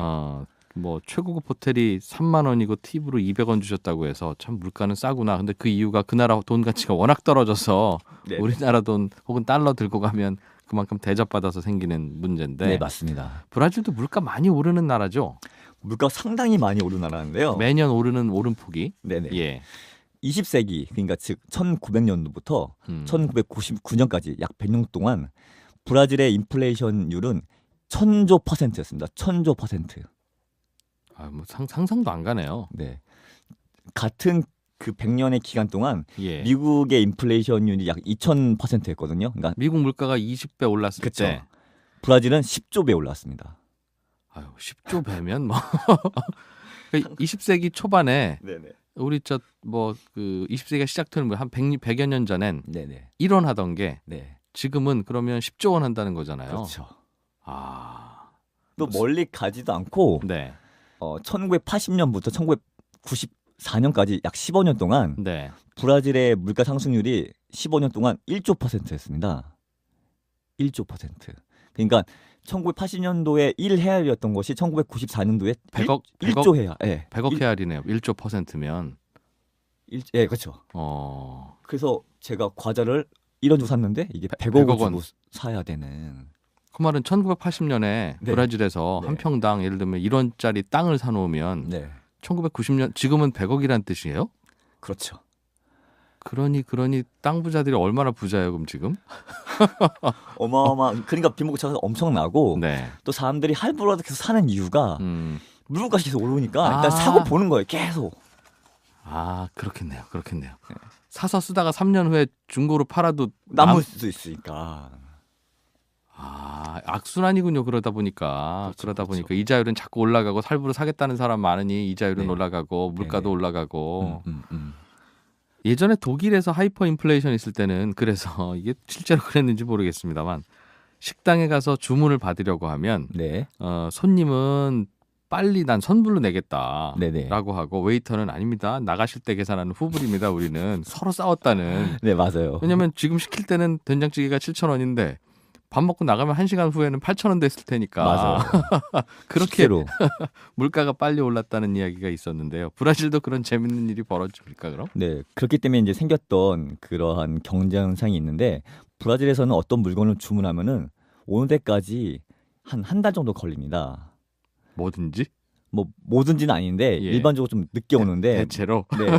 [SPEAKER 5] 뭐 최고급 호텔이 3만 원이고 팁으로 200원 주셨다고 해서 참 물가는 싸구나. 근데 그 이유가 그 나라 돈 가치가 워낙 떨어져서
[SPEAKER 4] 네네.
[SPEAKER 5] 우리나라 돈 혹은 달러 들고 가면 그만큼 대접받아서 생기는 문제인데.
[SPEAKER 4] 네 맞습니다.
[SPEAKER 5] 브라질도 물가 많이 오르는 나라죠.
[SPEAKER 4] 물가 상당히 많이 오르나라는데요.
[SPEAKER 5] 매년 오르는 오름폭이.
[SPEAKER 4] 네네.
[SPEAKER 5] 예.
[SPEAKER 4] 20세기 그러니까 즉 1900년도부터 1999년까지 약 100년 동안 브라질의 인플레이션율은 1000조 %였습니다. 1000조 %.
[SPEAKER 5] 뭐 상상도 안 가네요.
[SPEAKER 4] 네. 같은 그 100년의 기간 동안
[SPEAKER 5] 예.
[SPEAKER 4] 미국의 인플레이션율이 약 2000%였거든요. 그러니까
[SPEAKER 5] 미국 물가가 20배 올랐을
[SPEAKER 4] 그쵸.
[SPEAKER 5] 때
[SPEAKER 4] 브라질은 10조 배 올랐습니다.
[SPEAKER 2] 아유, 10조 배면 뭐 20세기 초반에
[SPEAKER 4] 네네.
[SPEAKER 2] 우리 그 20세기가 시작되는 뭐 한 100여 년 전엔
[SPEAKER 4] 네네.
[SPEAKER 2] 1원 하던 게
[SPEAKER 4] 네. 지금은
[SPEAKER 2] 그러면 10조 원 한다는 거잖아요.
[SPEAKER 4] 그렇죠.
[SPEAKER 2] 아.
[SPEAKER 4] 또 멀리 가지도 않고
[SPEAKER 2] 네.
[SPEAKER 4] 1980년부터 1994년까지 약 15년 동안
[SPEAKER 2] 네.
[SPEAKER 4] 브라질의 물가 상승률이 15년 동안 1조 %였습니다. 1조 %. 그러니까 1980년도에 1헤알이었던 것이 1994년도에 1조 헤알. 예.
[SPEAKER 2] 100억 헤알이네요. 1조 %면.
[SPEAKER 4] 예, 그렇죠. 그래서 제가 과자를 1원 주고 샀는데 이게 100억 원 주고 사야 되는.
[SPEAKER 2] 그 말은 1980년에
[SPEAKER 4] 네.
[SPEAKER 2] 브라질에서
[SPEAKER 4] 네.
[SPEAKER 2] 한 평당 예를 들면 1원짜리 땅을 사놓으면
[SPEAKER 4] 네.
[SPEAKER 2] 1990년 지금은 100억이란 뜻이에요?
[SPEAKER 4] 그렇죠.
[SPEAKER 2] 그러니 땅 부자들이 얼마나 부자예요, 그럼 지금?
[SPEAKER 4] 그러니까 빈부격 차가 엄청나고
[SPEAKER 2] 네.
[SPEAKER 4] 또 사람들이 할부라도 계속 사는 이유가 물건값이 계속 오르니까 일단
[SPEAKER 2] 아.
[SPEAKER 4] 사고 보는 거예요, 계속.
[SPEAKER 2] 아, 그렇겠네요. 사서 쓰다가 3년 후에 중고로 팔아도
[SPEAKER 4] 남을 수도 있으니까.
[SPEAKER 2] 악순환이군요. 그러다 보니까
[SPEAKER 4] 그렇죠.
[SPEAKER 2] 이자율은 자꾸 올라가고 할부로 사겠다는 사람 많으니 이자율은
[SPEAKER 4] 네.
[SPEAKER 2] 올라가고 물가도
[SPEAKER 4] 네네.
[SPEAKER 2] 올라가고. 예전에 독일에서 하이퍼 인플레이션 있을 때는 그래서 이게 실제로 그랬는지 모르겠습니다만 식당에 가서 주문을 받으려고 하면
[SPEAKER 4] 네.
[SPEAKER 2] 손님은 빨리 난 선불로 내겠다라고
[SPEAKER 4] 네네.
[SPEAKER 2] 하고 웨이터는 아닙니다. 나가실 때 계산하는 후불입니다. 우리는 서로 싸웠다는.
[SPEAKER 4] 네, 맞아요.
[SPEAKER 2] 왜냐면 지금 시킬 때는 된장찌개가 7,000원인데 밥 먹고 나가면 1시간 후에는 8,000원 됐을 테니까.
[SPEAKER 4] 맞아요.
[SPEAKER 2] 그렇게
[SPEAKER 4] 실제로.
[SPEAKER 2] 물가가 빨리 올랐다는 이야기가 있었는데요. 브라질도 그런 재밌는 일이 벌어집니까 그럼?
[SPEAKER 4] 네, 그렇기 때문에 이제 생겼던 그러한 경제 현상이 있는데 브라질에서는 어떤 물건을 주문하면은 오는 데까지 한 달 정도 걸립니다.
[SPEAKER 2] 뭐든지?
[SPEAKER 4] 뭐 뭐든지는 아닌데
[SPEAKER 2] 예.
[SPEAKER 4] 일반적으로 좀 늦게 오는데
[SPEAKER 2] 대체로?
[SPEAKER 4] 네.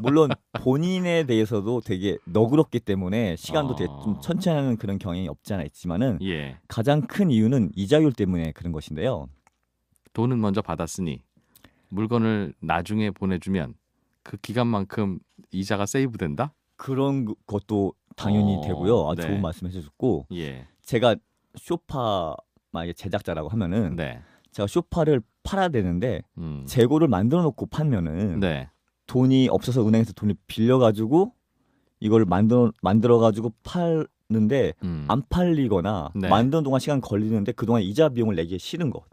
[SPEAKER 4] 물론 본인에 대해서도 되게 너그럽기 때문에 시간도 되게 좀 천천히 하는 그런 경향이 없지 않아 있지만은
[SPEAKER 2] 예.
[SPEAKER 4] 가장 큰 이유는 이자율 때문에 그런 것인데요.
[SPEAKER 2] 돈은 먼저 받았으니 물건을 나중에 보내주면 그 기간만큼 이자가 세이브된다?
[SPEAKER 4] 그런 것도 당연히 되고요.
[SPEAKER 2] 네.
[SPEAKER 4] 좋은 말씀 해주셨고
[SPEAKER 2] 예.
[SPEAKER 4] 제가 쇼파 만약에 제작자라고 하면은
[SPEAKER 2] 네.
[SPEAKER 4] 제가 쇼파를 팔아야 되는데
[SPEAKER 2] 음.
[SPEAKER 4] 재고를 만들어 놓고 팔면은
[SPEAKER 2] 네.
[SPEAKER 4] 돈이 없어서 은행에서 돈을 빌려가지고 이걸 만들어가지고 팔는데 안 팔리거나
[SPEAKER 2] 네.
[SPEAKER 4] 만드는 동안 시간 걸리는데 그동안 이자 비용을 내기 싫은 것.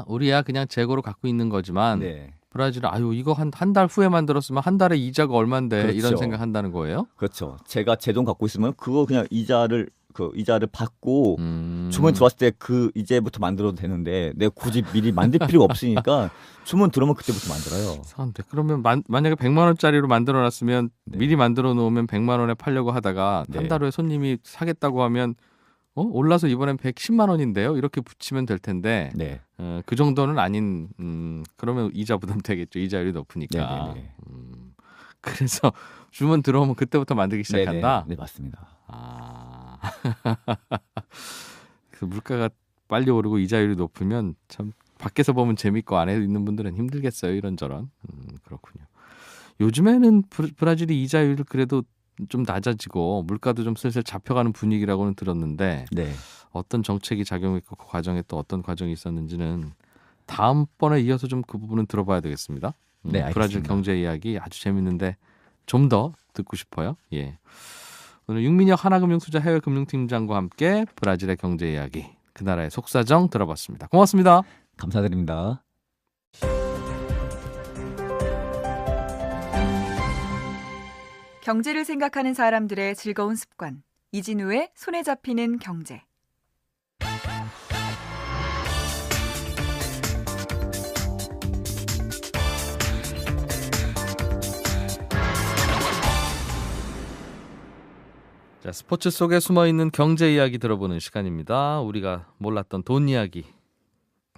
[SPEAKER 2] 우리야 그냥 재고로 갖고 있는 거지만
[SPEAKER 4] 네.
[SPEAKER 2] 브라질은 이거 한 달 후에 만들었으면 한 달에 이자가 얼만데
[SPEAKER 4] 그렇죠.
[SPEAKER 2] 이런 생각한다는 거예요?
[SPEAKER 4] 그렇죠. 제가 제 돈 갖고 있으면 그거 그냥 이자를 받고 주문
[SPEAKER 2] 음.
[SPEAKER 4] 들어왔을 때 그 이제부터 만들어도 되는데 내가 굳이 미리 만들 필요가 없으니까 주문 들어오면 그때부터 만들어요.
[SPEAKER 2] 이상한데 그러면 만약에 100만 원짜리로 만들어놨으면
[SPEAKER 4] 네.
[SPEAKER 2] 미리 만들어 놓으면 100만 원에 팔려고 하다가
[SPEAKER 4] 네.
[SPEAKER 2] 한 달 후에 손님이 사겠다고 하면 올라서 이번엔 110만 원인데요. 이렇게 붙이면 될 텐데
[SPEAKER 4] 네.
[SPEAKER 2] 그 정도는 아닌 그러면 이자 부담 되겠죠. 이자율이 높으니까.
[SPEAKER 4] 네네네.
[SPEAKER 2] 그래서 주문 들어오면 그때부터 만들기 시작한다.
[SPEAKER 4] 네, 맞습니다.
[SPEAKER 2] 그래서 물가가 빨리 오르고 이자율이 높으면 참 밖에서 보면 재밌고 안에 있는 분들은 힘들겠어요. 이런저런. 그렇군요. 요즘에는 브라질이 이자율이 그래도 좀 낮아지고 물가도 좀 슬슬 잡혀가는 분위기라고는 들었는데
[SPEAKER 4] 네.
[SPEAKER 2] 어떤 정책이 작용했고 그 과정에 또 어떤 과정이 있었는지는 다음번에 이어서 좀 그 부분은 들어봐야 되겠습니다.
[SPEAKER 4] 네,
[SPEAKER 2] 브라질
[SPEAKER 4] 알겠습니다.
[SPEAKER 2] 경제 이야기 아주 재밌는데 좀 더 듣고 싶어요. 예. 오늘 윤민혁 하나금융투자 해외금융팀장과 함께 브라질의 경제 이야기, 그 나라의 속사정 들어봤습니다. 고맙습니다.
[SPEAKER 4] 감사드립니다.
[SPEAKER 3] 경제를 생각하는 사람들의 즐거운 습관. 이진우의 손에 잡히는 경제.
[SPEAKER 2] 자, 스포츠 속에 숨어있는 경제 이야기 들어보는 시간입니다. 우리가 몰랐던 돈 이야기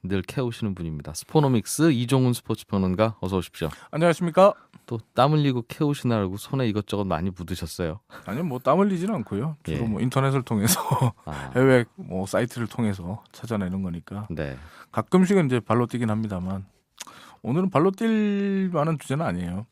[SPEAKER 2] 늘 캐오시는 분입니다. 스포노믹스 이종훈 스포츠 평론가 어서 오십시오.
[SPEAKER 6] 안녕하십니까?
[SPEAKER 2] 또 땀 흘리고 캐오시느라고 손에 이것저것 많이 묻으셨어요.
[SPEAKER 6] 아니요, 뭐 땀 흘리지는 않고요. 주로
[SPEAKER 2] 예.
[SPEAKER 6] 뭐 인터넷을 통해서 해외 뭐 사이트를 통해서 찾아내는 거니까
[SPEAKER 2] 네.
[SPEAKER 6] 가끔씩은 이제 발로 뛰긴 합니다만 오늘은 발로 뛸 만한 주제는 아니에요.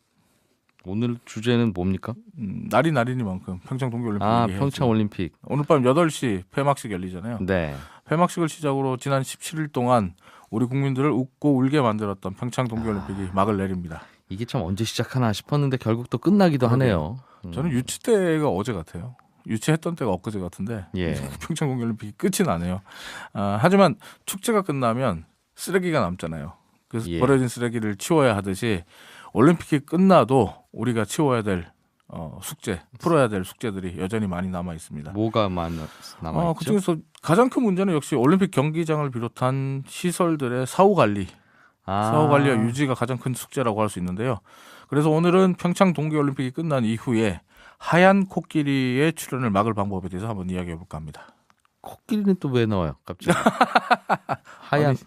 [SPEAKER 2] 오늘 주제는 뭡니까?
[SPEAKER 6] 날이니만큼 평창 동계올림픽 얘기해야죠.
[SPEAKER 2] 평창 올림픽.
[SPEAKER 6] 오늘 밤 8시 폐막식 열리잖아요.
[SPEAKER 2] 네.
[SPEAKER 6] 폐막식을 시작으로 지난 17일 동안 우리 국민들을 웃고 울게 만들었던 평창 동계올림픽이 막을 내립니다.
[SPEAKER 2] 이게 참 언제 시작하나 싶었는데 결국 또 끝나기도 하네요.
[SPEAKER 6] 저는 유치 때가 어제 같아요. 유치했던 때가 엊그제 같은데
[SPEAKER 2] 예.
[SPEAKER 6] 평창 동계올림픽이 끝이 나네요. 하지만 축제가 끝나면 쓰레기가 남잖아요. 그래서
[SPEAKER 2] 예.
[SPEAKER 6] 버려진 쓰레기를 치워야 하듯이 올림픽이 끝나도 우리가 치워야 될 숙제, 풀어야 될 숙제들이 여전히 많이 남아 있습니다.
[SPEAKER 2] 뭐가 남아있죠?
[SPEAKER 6] 그중에서 가장 큰 문제는 역시 올림픽 경기장을 비롯한 시설들의 사후 관리, 사후 관리와 유지가 가장 큰 숙제라고 할 수 있는데요. 그래서 오늘은 평창 동계올림픽이 끝난 이후에 하얀 코끼리의 출현을 막을 방법에 대해서 한번 이야기해 볼까 합니다.
[SPEAKER 2] 코끼리는 또 왜 나와요? 갑자기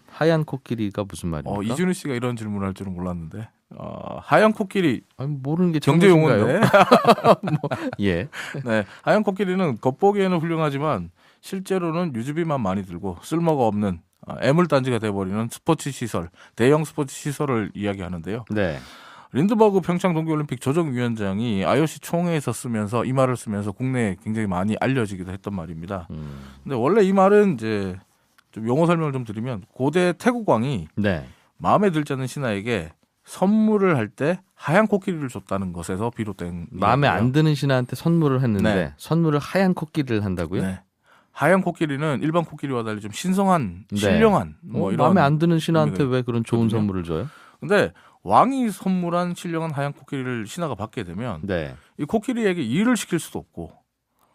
[SPEAKER 2] 하얀 코끼리가 무슨 말입니까?
[SPEAKER 6] 이준우 씨가 이런 질문을 할 줄은 몰랐는데 하얀 코끼리
[SPEAKER 2] 아니, 모르는 게
[SPEAKER 6] 경제 용어인데
[SPEAKER 2] 예.
[SPEAKER 6] 네, 하얀 코끼리는 겉보기에는 훌륭하지만 실제로는 유지비만 많이 들고 쓸모가 없는 애물단지가 돼버리는 스포츠 시설, 대형 스포츠 시설을 이야기하는데요.
[SPEAKER 2] 네.
[SPEAKER 6] 린드버그 평창 동계올림픽 조정위원장이 IOC 총회에서 쓰면서 이 말을 쓰면서 국내에 굉장히 많이 알려지기도 했던 말입니다. 근데 원래 이 말은 이제 좀 용어 설명을 좀 드리면 고대 태국 왕이
[SPEAKER 2] 네.
[SPEAKER 6] 마음에 들지 않는 신하에게 선물을 할 때 하얀 코끼리를 줬다는 것에서 비롯된
[SPEAKER 2] 마음에
[SPEAKER 6] 이야기예요.
[SPEAKER 2] 안 드는 신하한테 선물을 했는데
[SPEAKER 6] 네.
[SPEAKER 2] 선물을 하얀 코끼리를 한다고요?
[SPEAKER 6] 네. 하얀 코끼리는 일반 코끼리와 달리 좀 신성한,
[SPEAKER 2] 네.
[SPEAKER 6] 신령한 뭐 이런
[SPEAKER 2] 마음에 안 드는 신하한테
[SPEAKER 6] 의미가
[SPEAKER 2] 왜 그런 좋은
[SPEAKER 6] 있거든요.
[SPEAKER 2] 선물을 줘요?
[SPEAKER 6] 근데 왕이 선물한 신령한 하얀 코끼리를 신하가 받게 되면
[SPEAKER 2] 네.
[SPEAKER 6] 이 코끼리에게 일을 시킬 수도 없고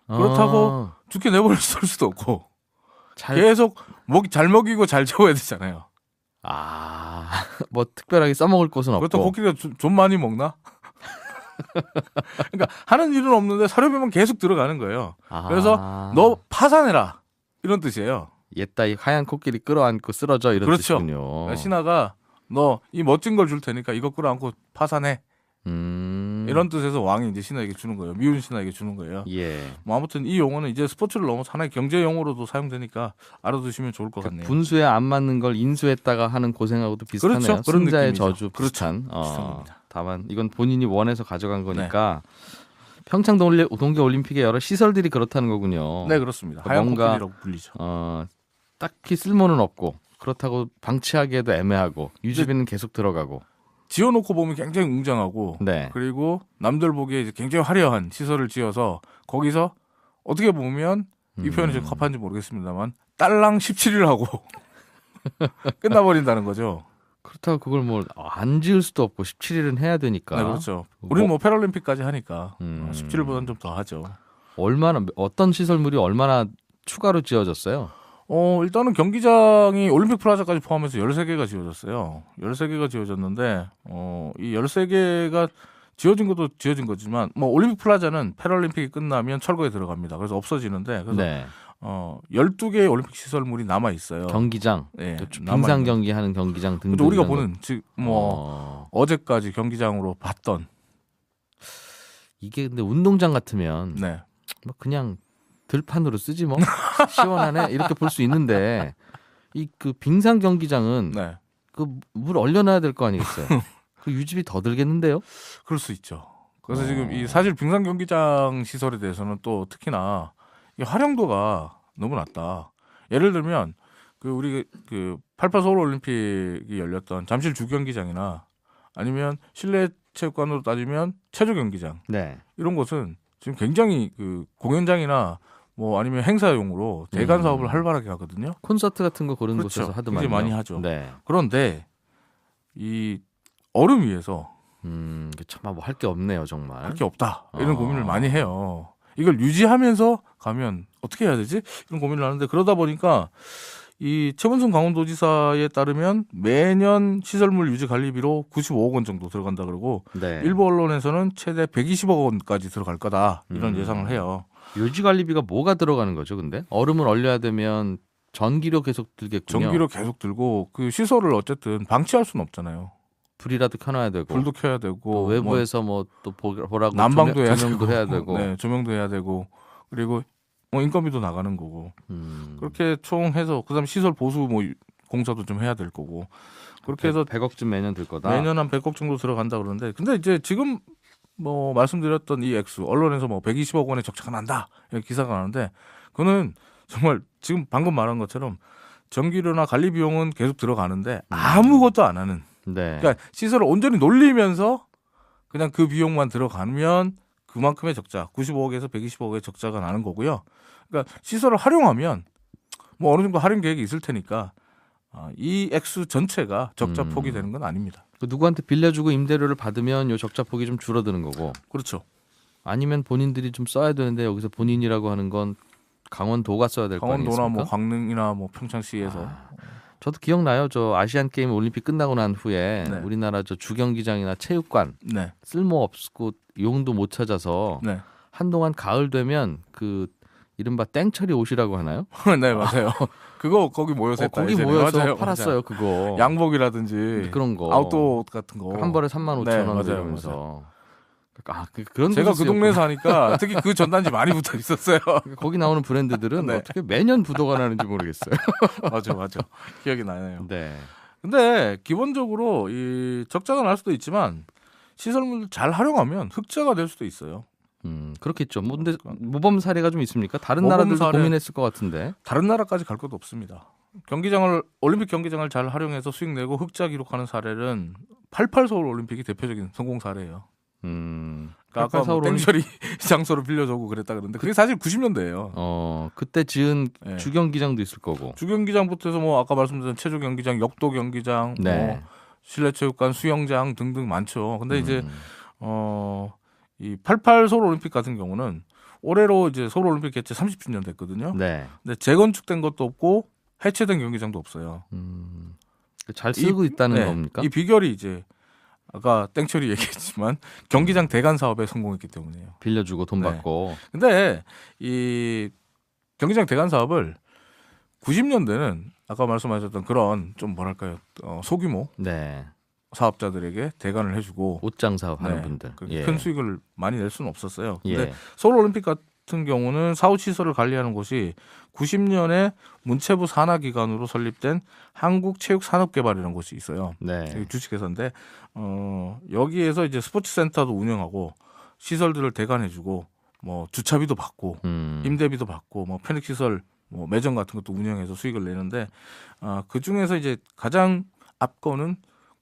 [SPEAKER 6] 그렇다고 죽게 내버려 둘 수도 없고 계속 잘 먹이고 잘 재워야 되잖아요.
[SPEAKER 2] 뭐 특별하게 써먹을 곳은 없고.
[SPEAKER 6] 그렇다고 코끼리가 좀 많이 먹나? 그러니까 하는 일은 없는데 사료비만 계속 들어가는 거예요. 그래서 너 파산해라 이런 뜻이에요.
[SPEAKER 2] 옛다이 하얀 코끼리 끌어안고 쓰러져 이런
[SPEAKER 6] 그렇죠.
[SPEAKER 2] 뜻이군요.
[SPEAKER 6] 그러니까 신하가 너 이 멋진 걸 줄 테니까 이거 끌어안고 파산해. 이런 뜻에서 왕이 이제 신하에게 주는 거예요. 미운 신하에게 주는 거예요.
[SPEAKER 2] 예.
[SPEAKER 6] 뭐 아무튼 이 용어는 이제 스포츠를 넘어서 하나의 경제 용어로도 사용되니까 알아두시면 좋을 것 같네요.
[SPEAKER 2] 분수에 안 맞는 걸 인수했다가 하는 고생하고도 비슷하네요.
[SPEAKER 6] 그렇죠. 그런
[SPEAKER 2] 승자의
[SPEAKER 6] 느낌이죠.
[SPEAKER 2] 저주 비슷한.
[SPEAKER 6] 비슷합니다.
[SPEAKER 2] 다만 이건 본인이 원해서 가져간 거니까 평창 동계올림픽의 여러 시설들이 그렇다는 거군요.
[SPEAKER 6] 네, 그렇습니다.
[SPEAKER 2] 그러니까
[SPEAKER 6] 하얀
[SPEAKER 2] 뭔가,
[SPEAKER 6] 코끼리라고 불리죠.
[SPEAKER 2] 딱히 쓸모는 없고 그렇다고 방치하기에도 애매하고 유지비는 계속 들어가고.
[SPEAKER 6] 지어놓고 보면 굉장히 웅장하고
[SPEAKER 2] 네.
[SPEAKER 6] 그리고 남들 보기에 이제 굉장히 화려한 시설을 지어서 거기서 어떻게 보면 이 표현이 좀 컵한지 모르겠습니다만 딸랑 17일 하고 끝나버린다는 거죠.
[SPEAKER 2] 그렇다고 그걸 뭐 안 지을 수도 없고 17일은 해야 되니까.
[SPEAKER 6] 네, 그렇죠. 우리는 뭐 패럴림픽까지 하니까 17일보다는 좀 더 하죠.
[SPEAKER 2] 어떤 시설물이 얼마나 추가로 지어졌어요?
[SPEAKER 6] 일단은 경기장이 올림픽 플라자까지 포함해서 13개가 지어졌어요. 13개가 지어졌는데 이 13개가 지어진 것도 지어진 거지만 뭐 올림픽 플라자는 패럴림픽이 끝나면 철거에 들어갑니다. 그래서 없어지는데 그래서
[SPEAKER 2] 네.
[SPEAKER 6] 12개의 올림픽 시설물이 남아 있어요.
[SPEAKER 2] 경기장,
[SPEAKER 6] 네,
[SPEAKER 2] 빙상 경기 하는 경기장 등등.
[SPEAKER 6] 근데 우리가 보는 즉 뭐 어제까지 경기장으로 봤던
[SPEAKER 2] 이게 근데 운동장 같으면
[SPEAKER 6] 네.
[SPEAKER 2] 뭐 그냥 들판으로 쓰지 뭐 시원하네 이렇게 볼 수 있는데 이 그 빙상 경기장은
[SPEAKER 6] 네.
[SPEAKER 2] 그 물 얼려놔야 될 거 아니겠어요? 그 유지비 더 들겠는데요?
[SPEAKER 6] 그럴 수 있죠. 그래서 지금 이 사실 빙상 경기장 시설에 대해서는 또 특히나 이 활용도가 너무 낮다. 예를 들면 그 우리 그 88 서울 올림픽이 열렸던 잠실 주경기장이나 아니면 실내 체육관으로 따지면 체조 경기장
[SPEAKER 2] 네.
[SPEAKER 6] 이런 곳은 지금 굉장히 그 공연장이나 뭐 아니면 행사용으로 대관 사업을 활발하게 하거든요.
[SPEAKER 2] 콘서트 같은 거 그런
[SPEAKER 6] 그렇죠.
[SPEAKER 2] 곳에서 하더만요.
[SPEAKER 6] 굉장히 많이 하죠.
[SPEAKER 2] 네.
[SPEAKER 6] 그런데 이 얼음 위에서
[SPEAKER 2] 참 뭐 할 게 없네요, 정말.
[SPEAKER 6] 할 게 없다 이런 고민을 많이 해요. 이걸 유지하면서 가면 어떻게 해야 되지? 이런 고민을 하는데 그러다 보니까 이 최문순 강원도지사에 따르면 매년 시설물 유지 관리비로 95억 원 정도 들어간다 그러고
[SPEAKER 2] 네.
[SPEAKER 6] 일부 언론에서는 최대 120억 원까지 들어갈 거다 이런 예상을 해요.
[SPEAKER 2] 유지 관리비가 뭐가 들어가는 거죠, 근데? 얼음을 얼려야 되면 전기료 계속 들겠군요.
[SPEAKER 6] 전기료 계속 들고 그 시설을 어쨌든 방치할 수는 없잖아요.
[SPEAKER 2] 불이라도 켜놔야 되고.
[SPEAKER 6] 불도 켜야 되고
[SPEAKER 2] 또 외부에서 뭐 또 보라고
[SPEAKER 6] 난방도 해야
[SPEAKER 2] 조명도
[SPEAKER 6] 되고,
[SPEAKER 2] 해야 되고.
[SPEAKER 6] 네, 조명도 해야 되고 그리고 뭐 인건비도 나가는 거고 그렇게 총 해서 그다음 시설 보수 뭐 공사도 좀 해야 될 거고 그렇게 해서
[SPEAKER 2] 100억쯤 매년 들 거다.
[SPEAKER 6] 매년 한 100억 정도 들어간다 그러는데 근데 이제 지금 뭐 말씀드렸던 이 액수 언론에서 뭐 120억 원에 적자가 난다 이렇게 기사가 나는데 그거는 정말 지금 방금 말한 것처럼 전기료나 관리 비용은 계속 들어가는데 아무것도 안 하는.
[SPEAKER 2] 네.
[SPEAKER 6] 그러니까 시설을 온전히 놀리면서 그냥 그 비용만 들어가면 그만큼의 적자, 95억에서 120억의 적자가 나는 거고요. 그러니까 시설을 활용하면 뭐 어느 정도 할인 계획이 있을 테니까 이 액수 전체가 적자 폭이 되는 건 아닙니다.
[SPEAKER 2] 그 누구한테 빌려주고 임대료를 받으면 요 적자 폭이 좀 줄어드는 거고.
[SPEAKER 6] 그렇죠.
[SPEAKER 2] 아니면 본인들이 좀 써야 되는데 여기서 본인이라고 하는 건 강원도가 써야 될 거
[SPEAKER 6] 강원도나
[SPEAKER 2] 아니겠습니까?
[SPEAKER 6] 뭐 광릉이나 뭐 평창시에서
[SPEAKER 2] 저도 기억나요. 저 아시안 게임 올림픽 끝나고 난 후에
[SPEAKER 6] 네.
[SPEAKER 2] 우리나라 저 주경기장이나 체육관
[SPEAKER 6] 네,
[SPEAKER 2] 쓸모 없고 용도 못 찾아서
[SPEAKER 6] 네,
[SPEAKER 2] 한동안 가을 되면 그 이른바 땡처리 옷이라고 하나요?
[SPEAKER 6] 네 맞아요. 그거 거기 모여서 했다,
[SPEAKER 2] 거기
[SPEAKER 6] 예전에.
[SPEAKER 2] 모여서
[SPEAKER 6] 맞아요,
[SPEAKER 2] 팔았어요.
[SPEAKER 6] 맞아요.
[SPEAKER 2] 그거
[SPEAKER 6] 양복이라든지
[SPEAKER 2] 그런 거
[SPEAKER 6] 아웃도어 옷 같은 거
[SPEAKER 2] 한 벌에 35,000원
[SPEAKER 6] 네, 맞아요,
[SPEAKER 2] 이러면서 그런
[SPEAKER 6] 제가 그
[SPEAKER 2] 곳이
[SPEAKER 6] 동네에서 하니까 특히 그 전단지 많이 붙어 있었어요.
[SPEAKER 2] 거기 나오는 브랜드들은
[SPEAKER 6] 네.
[SPEAKER 2] 어떻게 매년 부도가 나는지 모르겠어요.
[SPEAKER 6] 맞아. 기억이 나네요.
[SPEAKER 2] 네.
[SPEAKER 6] 근데 기본적으로 이 적자가 날 수도 있지만 시설물을 잘 활용하면 흑자가 될 수도 있어요.
[SPEAKER 2] 그렇겠죠. 뭐 근데 모범 사례가 좀 있습니까? 다른
[SPEAKER 6] 모범
[SPEAKER 2] 나라들도
[SPEAKER 6] 사례-
[SPEAKER 2] 고민했을 것 같은데.
[SPEAKER 6] 다른 나라까지 갈 것도 없습니다. 올림픽 경기장을 잘 활용해서 수익 내고 흑자 기록하는 사례는 88 서울 올림픽이 대표적인 성공 사례예요.
[SPEAKER 2] 그러니까
[SPEAKER 6] 아까 뭐
[SPEAKER 2] 서울 올림픽-
[SPEAKER 6] 땡처리 장소로 빌려주고 그랬다 그러는데 그게 사실 90년대예요.
[SPEAKER 2] 그때 지은
[SPEAKER 6] 네.
[SPEAKER 2] 주경기장도 있을 거고.
[SPEAKER 6] 주경기장부터 해서 뭐 아까 말씀드린 체조 경기장, 역도 경기장,
[SPEAKER 2] 네.
[SPEAKER 6] 뭐 실내체육관, 수영장 등등 많죠. 근데 이제
[SPEAKER 2] 음.
[SPEAKER 6] 이 88 서울 올림픽 같은 경우는 올해로 이제 서울 올림픽 개최 30주년 됐거든요.
[SPEAKER 2] 네.
[SPEAKER 6] 근데 재건축된 것도 없고 해체된 경기장도 없어요.
[SPEAKER 2] 잘 쓰고 있다는
[SPEAKER 6] 네,
[SPEAKER 2] 겁니까?
[SPEAKER 6] 이 비결이 이제 아까 땡처리 얘기했지만 경기장 대관 사업에 성공했기 때문이에요.
[SPEAKER 2] 빌려주고 돈
[SPEAKER 6] 네.
[SPEAKER 2] 받고.
[SPEAKER 6] 근데 이 경기장 대관 사업을 90년대는 아까 말씀하셨던 그런 좀 뭐랄까요 소규모
[SPEAKER 2] 네.
[SPEAKER 6] 사업자들에게 대관을 해주고
[SPEAKER 2] 옷장 사업하는
[SPEAKER 6] 네,
[SPEAKER 2] 분들.
[SPEAKER 6] 그렇게 큰 수익을 많이 낼 수는 없었어요. 근데
[SPEAKER 2] 예.
[SPEAKER 6] 서울 올림픽 같은 경우는 사후 시설을 관리하는 곳이 90년에 문체부 산하기관으로 설립된 한국체육산업개발이라는 곳이 있어요.
[SPEAKER 2] 네.
[SPEAKER 6] 여기 주식회사인데 여기에서 이제 스포츠 센터도 운영하고 시설들을 대관해주고 뭐 주차비도 받고 임대비도 받고 뭐 편익 시설 뭐 매점 같은 것도 운영해서 수익을 내는데 그 중에서 이제 가장 앞거는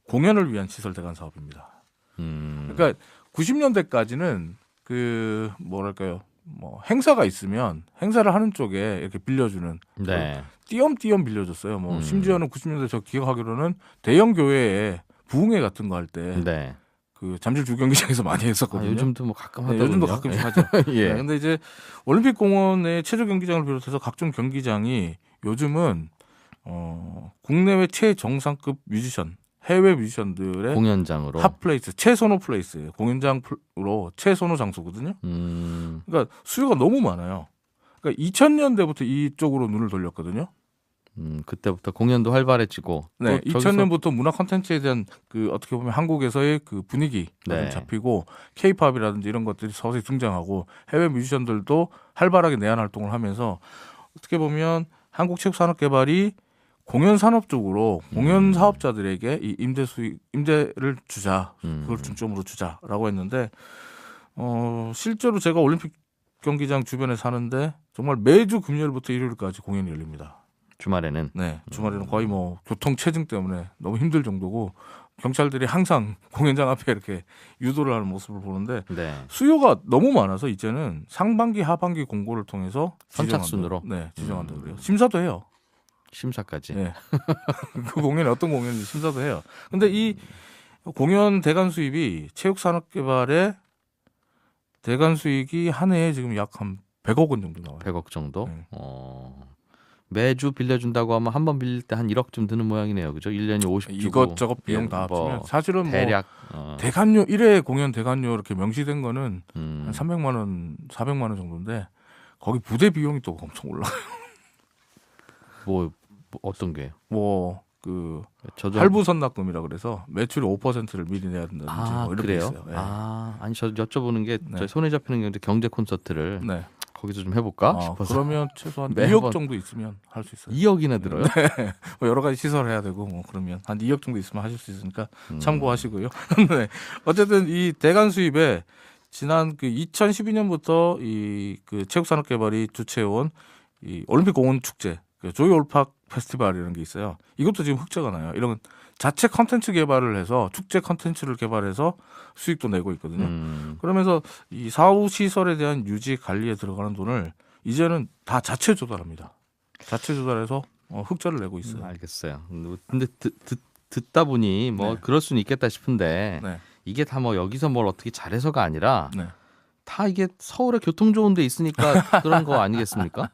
[SPEAKER 6] 공연을 위한 시설 대관 사업입니다. 그러니까 90년대까지는 그 뭐랄까요 뭐 행사가 있으면 행사를 하는 쪽에 이렇게 빌려주는
[SPEAKER 2] 네.
[SPEAKER 6] 띄엄띄엄 빌려줬어요. 뭐 심지어는 90년대 저 기억하기로는 대형 교회에 부흥회 같은 거 할 때
[SPEAKER 2] 네.
[SPEAKER 6] 그 잠실 주경기장에서 많이 했었거든요.
[SPEAKER 2] 요즘도 뭐 가끔
[SPEAKER 6] 네,
[SPEAKER 2] 하더군요.
[SPEAKER 6] 요즘도 가끔씩 하죠.
[SPEAKER 2] 예.
[SPEAKER 6] 네, 근데 이제 올림픽 공원의 체조 경기장을 비롯해서 각종 경기장이 요즘은 국내외 최정상급 뮤지션, 해외 뮤지션들의
[SPEAKER 2] 공연장으로.
[SPEAKER 6] 핫플레이스, 최선호 플레이스예요. 공연장으로 최선호 장소거든요. 그러니까 수요가 너무 많아요. 그러니까 2000년대부터 이쪽으로 눈을 돌렸거든요.
[SPEAKER 2] 그때부터 공연도 활발해지고.
[SPEAKER 6] 네,
[SPEAKER 2] 또 저기서
[SPEAKER 6] 2000년부터 문화 콘텐츠에 대한 그 어떻게 보면 한국에서의 그 분위기가
[SPEAKER 2] 네.
[SPEAKER 6] 좀 잡히고 K-팝이라든지 이런 것들이 서서히 등장하고 해외 뮤지션들도 활발하게 내한 활동을 하면서 어떻게 보면 한국체육산업개발이 공연 산업 쪽으로 공연 사업자들에게 이 임대를 주자, 그걸 중점으로 주자라고 했는데 실제로 제가 올림픽 경기장 주변에 사는데 정말 매주 금요일부터 일요일까지 공연이 열립니다.
[SPEAKER 2] 주말에는.
[SPEAKER 6] 네, 주말에는 거의 뭐 교통 체증 때문에 너무 힘들 정도고 경찰들이 항상 공연장 앞에 이렇게 유도를 하는 모습을 보는데
[SPEAKER 2] 네.
[SPEAKER 6] 수요가 너무 많아서 이제는 상반기, 하반기 공고를 통해서
[SPEAKER 2] 선착순으로?
[SPEAKER 6] 지정한다고 그래요. 심사도 해요.
[SPEAKER 2] 심사까지.
[SPEAKER 6] 네. 그 공연이 어떤 공연인지 심사도 해요. 근데 이 공연 대관 수입이 체육산업개발의 대관 수익이 한 해에 지금 약 한 100억 원 정도 나와요.
[SPEAKER 2] 100억 정도.
[SPEAKER 6] 네.
[SPEAKER 2] 매주 빌려준다고 하면 한 번 빌릴 때 한 1억쯤 드는 모양이네요. 그죠? 1년에 50 주고.
[SPEAKER 6] 이것저것 비용 다
[SPEAKER 2] 뭐
[SPEAKER 6] 합치면 사실은 뭐
[SPEAKER 2] 대략
[SPEAKER 6] 대관료 1회 공연 대관료 이렇게 명시된 거는 한
[SPEAKER 2] 음,
[SPEAKER 6] 300만 원, 400만 원 정도인데 거기 부대 비용이 또 엄청 올라요.
[SPEAKER 2] 뭐 어떤 게요?
[SPEAKER 6] 뭐그
[SPEAKER 2] 저도
[SPEAKER 6] 할부 선납금이라 그래서 매출의 5%를 미리 내야 된다든지 뭐 이런 게
[SPEAKER 2] 그래요?
[SPEAKER 6] 있어요. 네.
[SPEAKER 2] 아니 저 여쭤보는 게
[SPEAKER 6] 네.
[SPEAKER 2] 저희 손에 잡히는 경제 콘서트를
[SPEAKER 6] 네.
[SPEAKER 2] 거기서 좀 해볼까 싶어서.
[SPEAKER 6] 그러면 최소한
[SPEAKER 2] 매번
[SPEAKER 6] 2억 정도 있으면 할 수 있어요.
[SPEAKER 2] 2억이나 들어요?
[SPEAKER 6] 뭐 여러 가지 시설 해야 되고 뭐 그러면 한 2억 정도 있으면 하실 수 있으니까
[SPEAKER 2] 음.
[SPEAKER 6] 참고하시고요. 네. 어쨌든 이 대관 수입에 지난 그 2012년부터 이 그 체육산업개발이 주최해온 이 올림픽 공원 축제, 그 조이 올팍 페스티벌이라는 게 있어요. 이것도 지금 흑자가 나요. 이런 자체 컨텐츠 개발을 해서 축제 컨텐츠를 개발해서 수익도 내고 있거든요. 그러면서 이 사후 시설에 대한 유지 관리에 들어가는 돈을 이제는 다 자체 조달합니다. 자체 조달해서 흑자를 내고 있어요.
[SPEAKER 2] 알겠어요. 근데 듣다 보니 뭐
[SPEAKER 6] 네.
[SPEAKER 2] 그럴 수는 있겠다 싶은데
[SPEAKER 6] 네.
[SPEAKER 2] 이게 다 뭐 여기서 뭘 어떻게 잘해서가 아니라
[SPEAKER 6] 네.
[SPEAKER 2] 다 이게 서울에 교통 좋은 데 있으니까 그런 거 아니겠습니까?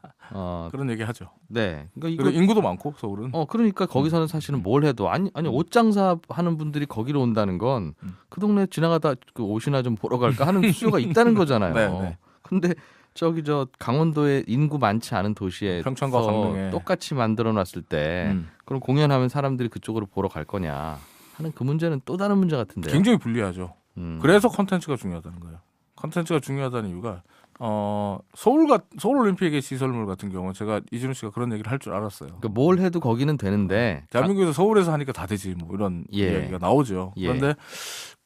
[SPEAKER 6] 그런 얘기 하죠.
[SPEAKER 2] 네. 그러니까
[SPEAKER 6] 그리고
[SPEAKER 2] 이거
[SPEAKER 6] 인구도 많고 서울은.
[SPEAKER 2] 그러니까 거기서는 사실은 뭘 해도 아니 옷 장사 하는 분들이 거기로 온다는 건 그 동네 지나가다 그 옷이나 좀 보러 갈까 하는 수요가 있다는 거잖아요.
[SPEAKER 6] 네, 네.
[SPEAKER 2] 근데 저기 저 강원도에 인구 많지 않은 도시에
[SPEAKER 6] 평창과 강릉에.
[SPEAKER 2] 똑같이 만들어 놨을 때 그럼 공연하면 사람들이 그쪽으로 보러 갈 거냐 하는 그 문제는 또 다른 문제 같은데요.
[SPEAKER 6] 굉장히 불리하죠. 그래서 컨텐츠가 중요하다는 거예요. 컨텐츠가 중요하다는 이유가 서울 올림픽의 시설물 같은 경우 제가 이준우 씨가 그런 얘기를 할 줄 알았어요.
[SPEAKER 2] 그러니까 뭘 해도 거기는 되는데
[SPEAKER 6] 대한민국에서 서울에서 하니까 다 되지 뭐 이런
[SPEAKER 2] 예.
[SPEAKER 6] 이야기가 나오죠.
[SPEAKER 2] 예.
[SPEAKER 6] 그런데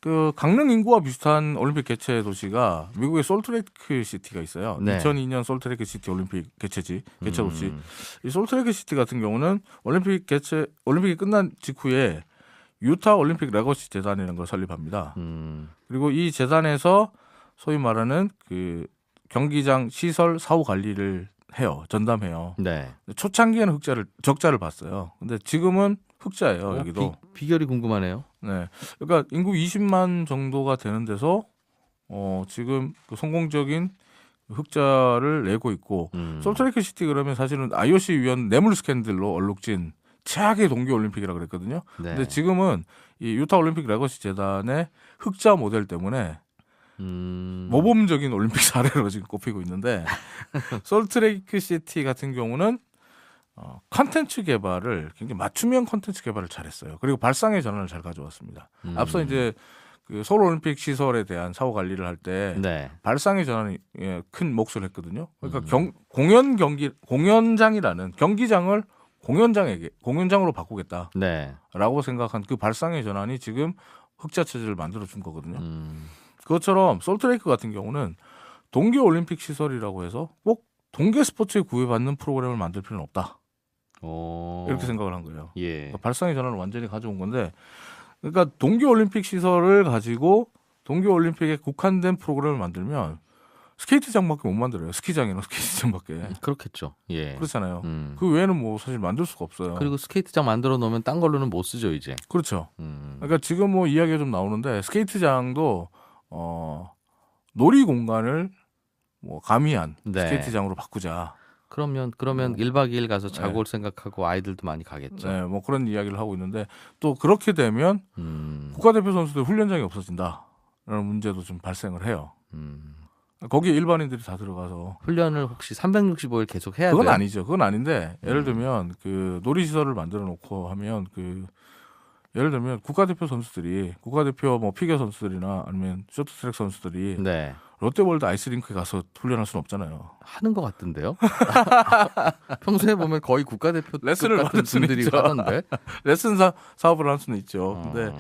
[SPEAKER 6] 그 강릉 인구와 비슷한 올림픽 개최 도시가 미국의 솔트레이크 시티가 있어요.
[SPEAKER 2] 네.
[SPEAKER 6] 2002년 솔트레이크 시티 올림픽 개최 도시. 이 솔트레이크 시티 같은 경우는 올림픽이 끝난 직후에 유타 올림픽 레거시 재단이라는 걸 설립합니다. 그리고 이 재단에서 소위 말하는 그 경기장 시설 사후 관리를 해요. 전담해요.
[SPEAKER 2] 네.
[SPEAKER 6] 초창기에는 적자를 봤어요. 근데 지금은 흑자예요. 여기도.
[SPEAKER 2] 비결이 궁금하네요.
[SPEAKER 6] 네. 그러니까 인구 20만 정도가 되는 데서 지금 그 성공적인 흑자를 내고 있고 솔트레이크 시티 그러면 사실은 IOC 위원 뇌물 스캔들로 얼룩진 최악의 동계 올림픽이라 그랬거든요.
[SPEAKER 2] 네.
[SPEAKER 6] 근데 지금은 이 유타 올림픽 레거시 재단의 흑자 모델 때문에 모범적인 올림픽 사례로 지금 꼽히고 있는데 솔트레이크 시티 같은 경우는 컨텐츠 개발을 굉장히 맞춤형 컨텐츠 개발을 잘했어요. 그리고 발상의 전환을 잘 가져왔습니다. 앞서 이제 그 서울 올림픽 시설에 대한 사후 관리를 할 때
[SPEAKER 2] 네.
[SPEAKER 6] 발상의 전환이 큰 몫을 했거든요. 그러니까 공연장이라는 경기장을 공연장으로 바꾸겠다라고
[SPEAKER 2] 네.
[SPEAKER 6] 생각한 그 발상의 전환이 지금 흑자 체제를 만들어 준 거거든요. 그것처럼 솔트레이크 같은 경우는 동계 올림픽 시설이라고 해서 꼭 동계 스포츠에 구애받는 프로그램을 만들 필요는 없다. 이렇게 생각을 한 거예요.
[SPEAKER 2] 예.
[SPEAKER 6] 그러니까 발상의 전환을 완전히 가져온 건데, 그러니까 동계 올림픽 시설을 가지고 동계 올림픽에 국한된 프로그램을 만들면 스케이트장밖에 못 만들어요. 스키장이나 스케이트장밖에.
[SPEAKER 2] 그렇겠죠. 예.
[SPEAKER 6] 그렇잖아요. 그 외에는 뭐 사실 만들 수가 없어요.
[SPEAKER 2] 그리고 스케이트장 만들어 놓으면 딴 걸로는 못 쓰죠 이제.
[SPEAKER 6] 그렇죠. 그러니까 지금 뭐 이야기가 좀 나오는데 스케이트장도 놀이 공간을 뭐 가미한
[SPEAKER 2] 네.
[SPEAKER 6] 스케이트장으로 바꾸자.
[SPEAKER 2] 그러면 1박 2일 가서 자고 올 생각하고 아이들도 많이 가겠죠.
[SPEAKER 6] 네, 뭐 그런 이야기를 하고 있는데 또 그렇게 되면 국가대표 선수들 훈련장이 없어진다라는 문제도 좀 발생을 해요. 거기에 일반인들이 다 들어가서
[SPEAKER 2] 훈련을 혹시 365일 계속 해야
[SPEAKER 6] 그건
[SPEAKER 2] 돼요?
[SPEAKER 6] 아니죠. 그건 아닌데 예를 들면 그 놀이시설을 만들어 놓고 하면 그 예를 들면 국가대표 뭐 피겨 선수들이나 아니면 쇼트트랙 선수들이
[SPEAKER 2] 네.
[SPEAKER 6] 롯데월드 아이스링크에 가서 훈련할 수는 없잖아요.
[SPEAKER 2] 하는 것 같은데요. 평소에 보면 거의 국가대표
[SPEAKER 6] 레슨을
[SPEAKER 2] 같은
[SPEAKER 6] 받을 수는
[SPEAKER 2] 분들이
[SPEAKER 6] 있죠.
[SPEAKER 2] 하던데.
[SPEAKER 6] 레슨 사업을 할 수는 있죠. 근데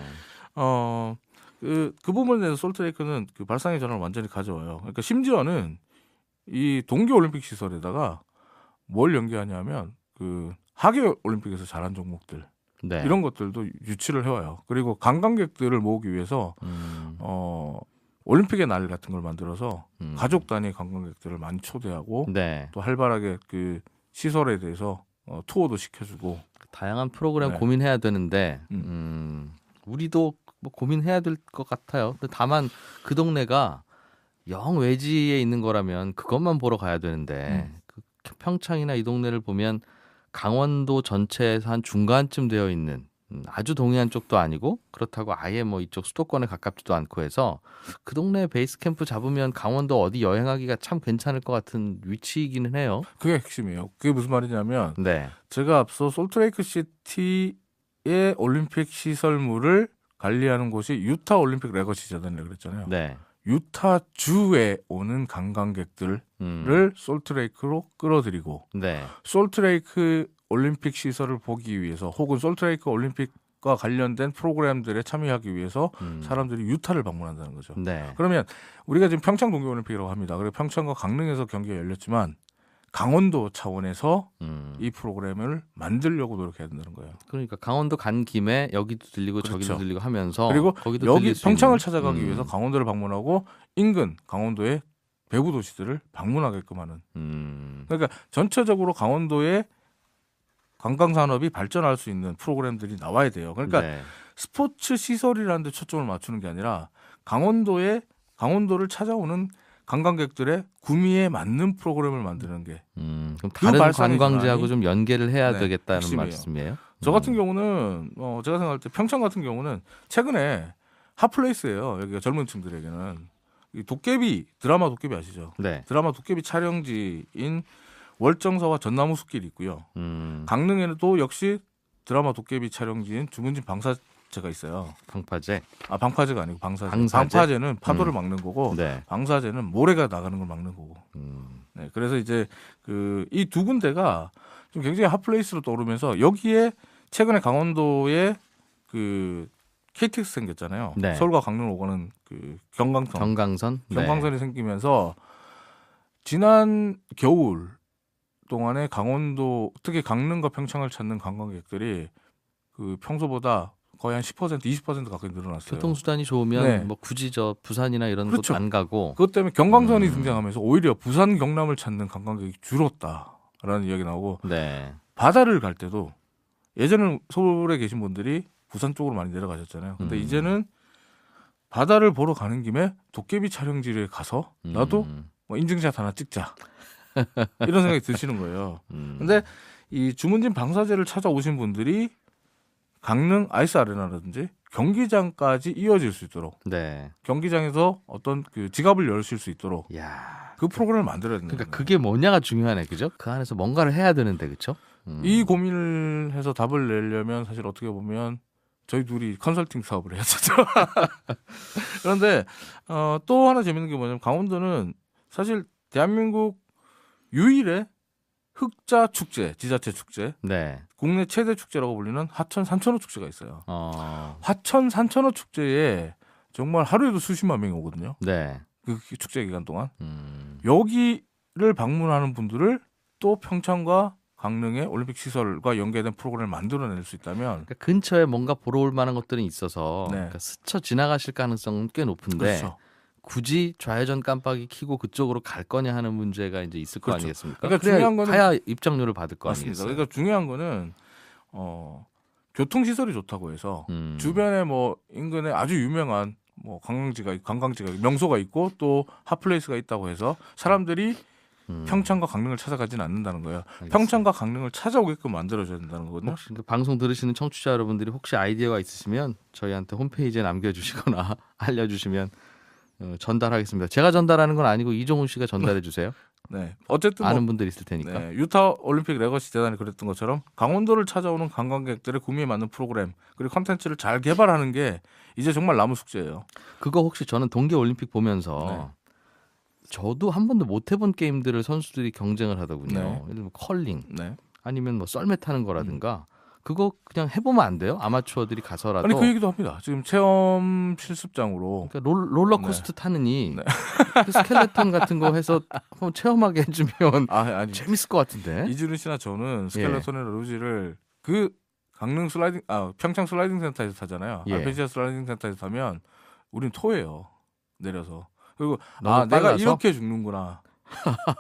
[SPEAKER 6] 그 부분에 대해서 솔트레이크는 그 발상의 전환을 완전히 가져와요. 그러니까 심지어는 이 동계 올림픽 시설에다가 뭘 연계하냐면 그 하계 올림픽에서 잘한 종목들
[SPEAKER 2] 네.
[SPEAKER 6] 이런 것들도 유치를 해와요. 그리고 관광객들을 모으기 위해서 올림픽의 날 같은 걸 만들어서 가족 단위 관광객들을 많이 초대하고
[SPEAKER 2] 네.
[SPEAKER 6] 또 활발하게 그 시설에 대해서 투어도 시켜주고
[SPEAKER 2] 다양한 프로그램
[SPEAKER 6] 네.
[SPEAKER 2] 고민해야 되는데 우리도 뭐 고민해야 될 것 같아요. 근데 다만 그 동네가 영 외지에 있는 거라면 그것만 보러 가야 되는데 그 평창이나 이 동네를 보면 강원도 전체에서 한 중간쯤 되어 있는 아주 동해안 쪽도 아니고 그렇다고 아예 뭐 이쪽 수도권에 가깝지도 않고 해서 그 동네 베이스 캠프 잡으면 강원도 어디 여행하기가 참 괜찮을 것 같은 위치이기는 해요.
[SPEAKER 6] 그게 핵심이에요. 그게 무슨 말이냐면
[SPEAKER 2] 네.
[SPEAKER 6] 제가 앞서 솔트레이크 시티의 올림픽 시설물을 관리하는 곳이 유타 올림픽 레거시 재단이라고 그랬잖아요.
[SPEAKER 2] 네.
[SPEAKER 6] 유타 주에 오는 관광객들을 솔트레이크로 끌어들이고
[SPEAKER 2] 네.
[SPEAKER 6] 솔트레이크 올림픽 시설을 보기 위해서 혹은 솔트레이크 올림픽과 관련된 프로그램들에 참여하기 위해서 사람들이 유타를 방문한다는 거죠.
[SPEAKER 2] 네.
[SPEAKER 6] 그러면 우리가 지금 평창 동계올림픽이라고 합니다. 그리고 평창과 강릉에서 경기가 열렸지만 강원도 차원에서
[SPEAKER 2] 음.
[SPEAKER 6] 이 프로그램을 만들려고 노력해야 된다는 거예요.
[SPEAKER 2] 그러니까 강원도 간 김에 여기도 들리고
[SPEAKER 6] 그렇죠.
[SPEAKER 2] 저기도 들리고 하면서
[SPEAKER 6] 그리고
[SPEAKER 2] 거기도
[SPEAKER 6] 여기
[SPEAKER 2] 들릴 수
[SPEAKER 6] 평창을
[SPEAKER 2] 있는.
[SPEAKER 6] 찾아가기 위해서 강원도를 방문하고 인근 강원도의 배구 도시들을 방문하게끔 하는. 그러니까 전체적으로 강원도의 관광 산업이 발전할 수 있는 프로그램들이 나와야 돼요. 그러니까
[SPEAKER 2] 네.
[SPEAKER 6] 스포츠 시설이라는 데 초점을 맞추는 게 아니라 강원도를 찾아오는 관광객들의 구미에 맞는 프로그램을 만드는 게.
[SPEAKER 2] 그럼
[SPEAKER 6] 그
[SPEAKER 2] 다른
[SPEAKER 6] 발상의
[SPEAKER 2] 관광지하고
[SPEAKER 6] 전환이-
[SPEAKER 2] 좀 연계를 해야
[SPEAKER 6] 네,
[SPEAKER 2] 되겠다는
[SPEAKER 6] 핵심이에요.
[SPEAKER 2] 말씀이에요.
[SPEAKER 6] 저 같은 경우는 제가 생각할 때 평창 같은 경우는 최근에 핫플레이스예요. 여기가 젊은 층들에게는 이 드라마 도깨비 아시죠?
[SPEAKER 2] 네.
[SPEAKER 6] 드라마 도깨비 촬영지인 월정사와 전나무 숲길이 있고요. 강릉에는 또 역시 드라마 도깨비 촬영지인 주문진 방사제가 있어요.
[SPEAKER 2] 방파제.
[SPEAKER 6] 아 방파제가 아니고 방사제.
[SPEAKER 2] 방사제?
[SPEAKER 6] 방파제는 파도를 막는 거고
[SPEAKER 2] 네.
[SPEAKER 6] 방사제는 모래가 나가는 걸 막는 거고. 네, 그래서 이제 이 두 군데가 좀 굉장히 핫플레이스로 떠오르면서 여기에 최근에 강원도에 그 KTX 생겼잖아요.
[SPEAKER 2] 네.
[SPEAKER 6] 서울과 강릉을 오가는 그
[SPEAKER 2] 경강선. 네.
[SPEAKER 6] 경강선이 생기면서 지난 겨울 동안에 강원도 특히 강릉과 평창을 찾는 관광객들이 그 평소보다 거의 한 10%, 20% 가까이 늘어났어요.
[SPEAKER 2] 교통수단이 좋으면
[SPEAKER 6] 네.
[SPEAKER 2] 뭐 굳이 저 부산이나 이런
[SPEAKER 6] 그렇죠.
[SPEAKER 2] 곳 안 가고.
[SPEAKER 6] 그것 때문에 경강선이 등장하면서 오히려 부산 경남을 찾는 관광객이 줄었다라는 이야기 나오고
[SPEAKER 2] 네.
[SPEAKER 6] 바다를 갈 때도 예전에는 서울에 계신 분들이 부산 쪽으로 많이 내려가셨잖아요. 근데 이제는 바다를 보러 가는 김에 도깨비 촬영지에 가서 나도 뭐 인증샷 하나 찍자 이런 생각이 드시는 거예요. 근데 이 주문진 방사제를 찾아오신 분들이 강릉 아이스 아레나라든지 경기장까지 이어질 수 있도록
[SPEAKER 2] 네.
[SPEAKER 6] 경기장에서 어떤 그 지갑을 열실 수 있도록
[SPEAKER 2] 야.
[SPEAKER 6] 그 프로그램을 만들어야 된다.
[SPEAKER 2] 그러니까 그게 뭐냐가 중요하네, 그죠? 그 안에서 뭔가를 해야 되는데, 그렇죠?
[SPEAKER 6] 이 고민을 해서 답을 내려면 사실 어떻게 보면 저희 둘이 컨설팅 사업을 했었죠. 그런데 또 하나 재밌는 게 뭐냐면 강원도는 사실 대한민국 유일의 흑자 축제, 지자체 축제,
[SPEAKER 2] 네.
[SPEAKER 6] 국내 최대 축제라고 불리는 하천 산천어 축제가 있어요.
[SPEAKER 2] 어.
[SPEAKER 6] 하천 산천어 축제에 정말 하루에도 수십만 명이 오거든요.
[SPEAKER 2] 네.
[SPEAKER 6] 그 축제 기간 동안 여기를 방문하는 분들을 또 평창과 강릉의 올림픽 시설과 연계된 프로그램을 만들어낼 수 있다면
[SPEAKER 2] 그러니까 근처에 뭔가 보러 올 만한 것들이 있어서
[SPEAKER 6] 네.
[SPEAKER 2] 그러니까 스쳐 지나가실 가능성은 꽤 높은데
[SPEAKER 6] 그렇죠.
[SPEAKER 2] 굳이 좌회전 깜빡이 켜고 그쪽으로 갈 거냐 하는 문제가 이제 있을 거
[SPEAKER 6] 그렇죠.
[SPEAKER 2] 아니겠습니까?
[SPEAKER 6] 그러니까
[SPEAKER 2] 그래야
[SPEAKER 6] 중요한 거는-
[SPEAKER 2] 가야 입장료를 받을 거
[SPEAKER 6] 맞습니다.
[SPEAKER 2] 아니겠어요?
[SPEAKER 6] 그러니까 중요한 거는 교통 시설이 좋다고 해서 주변에 뭐 인근에 아주 유명한 뭐 관광지가 명소가 있고 또 핫플레이스가 있다고 해서 사람들이 평창과 강릉을 찾아가지는 않는다는 거예요.
[SPEAKER 2] 알겠습니다.
[SPEAKER 6] 평창과 강릉을 찾아오게끔 만들어줘야 된다는 거거든요.
[SPEAKER 2] 혹시 그 방송 들으시는 청취자 여러분들이 혹시 아이디어가 있으시면 저희한테 홈페이지에 남겨주시거나 알려주시면 전달하겠습니다. 제가 전달하는 건 아니고 이종훈 씨가 전달해 주세요.
[SPEAKER 6] 네, 어쨌든
[SPEAKER 2] 아는 분들 있을 테니까.
[SPEAKER 6] 네, 유타 올림픽 레거시 재단이 그랬던 것처럼 강원도를 찾아오는 관광객들의 구미에 맞는 프로그램 그리고 컨텐츠를 잘 개발하는 게 이제 정말 남은 숙제예요.
[SPEAKER 2] 그거 혹시 저는 동계 올림픽 보면서 저도 한 번도 못 해본 게임들을 선수들이 경쟁을 하더군요.
[SPEAKER 6] 네.
[SPEAKER 2] 예를 들면 컬링
[SPEAKER 6] 네.
[SPEAKER 2] 아니면 뭐 썰매 타는 거라든가 그거 그냥 해보면 안 돼요? 아마추어들이 가서라도.
[SPEAKER 6] 아니 그 얘기도 합니다. 지금 체험 실습장으로
[SPEAKER 2] 그러니까 롤러코스터 타느니
[SPEAKER 6] 네.
[SPEAKER 2] 그 스켈레톤 같은 거 해서 한번 체험하게 해주면
[SPEAKER 6] 아니
[SPEAKER 2] 재밌을 것 같은데.
[SPEAKER 6] 이준우 씨나 저는 스켈레톤이나 루지를 그 강릉 평창 슬라이딩 센터에서 타잖아요.
[SPEAKER 2] 예.
[SPEAKER 6] 알펜시아 슬라이딩 센터에서 타면 우린 토해요. 내려서. 그리고
[SPEAKER 2] 너무
[SPEAKER 6] 내가
[SPEAKER 2] 빨라서?
[SPEAKER 6] 이렇게 죽는구나.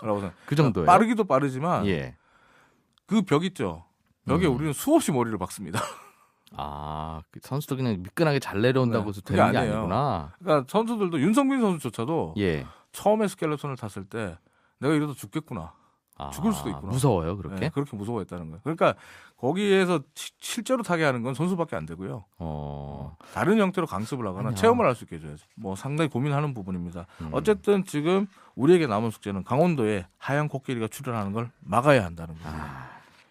[SPEAKER 6] 라고 생각.
[SPEAKER 2] 그 정도예요.
[SPEAKER 6] 빠르기도 빠르지만
[SPEAKER 2] 예.
[SPEAKER 6] 그 벽 있죠. 벽에 우리는 수없이 머리를 박습니다.
[SPEAKER 2] 그 선수들 그냥 미끈하게 잘 내려온다고 해서
[SPEAKER 6] 그게
[SPEAKER 2] 되는 게
[SPEAKER 6] 아니에요.
[SPEAKER 2] 아니구나.
[SPEAKER 6] 그러니까 선수들도 윤성빈 선수조차도
[SPEAKER 2] 예.
[SPEAKER 6] 처음에 스켈레톤을 탔을 때 내가 이러다 죽겠구나. 죽을 수도 있구나.
[SPEAKER 2] 무서워요, 그렇게?
[SPEAKER 6] 네, 그렇게 무서워했다는 거예요. 그러니까 거기에서 실제로 타게 하는 건 선수밖에 안 되고요. 다른 형태로 강습을 하거나
[SPEAKER 2] 아니야.
[SPEAKER 6] 체험을 할 수 있게 해줘야지. 뭐 상당히 고민하는 부분입니다. 어쨌든 지금 우리에게 남은 숙제는 강원도에 하얀 코끼리가 출현하는 걸 막아야 한다는 거죠.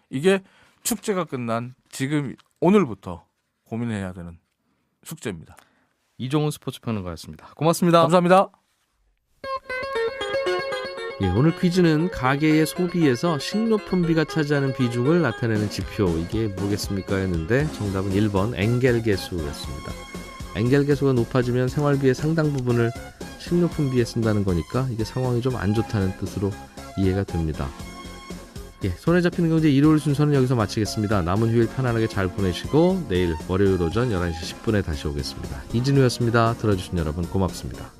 [SPEAKER 6] 이게 축제가 끝난 지금 오늘부터 고민해야 되는 숙제입니다.
[SPEAKER 2] 이종훈 스포츠 평론가였습니다. 고맙습니다.
[SPEAKER 6] 감사합니다.
[SPEAKER 2] 예, 오늘 퀴즈는 가계의 소비에서 식료품비가 차지하는 비중을 나타내는 지표, 이게 뭐겠습니까 했는데 정답은 1번 엔겔계수였습니다. 엔겔계수가 높아지면 생활비의 상당 부분을 식료품비에 쓴다는 거니까 이게 상황이 좀 안 좋다는 뜻으로 이해가 됩니다. 예, 손에 잡히는 경제 일요일 순서는 여기서 마치겠습니다. 남은 휴일 편안하게 잘 보내시고 내일 월요일 오전 11시 10분에 다시 오겠습니다. 이진우였습니다. 들어주신 여러분 고맙습니다.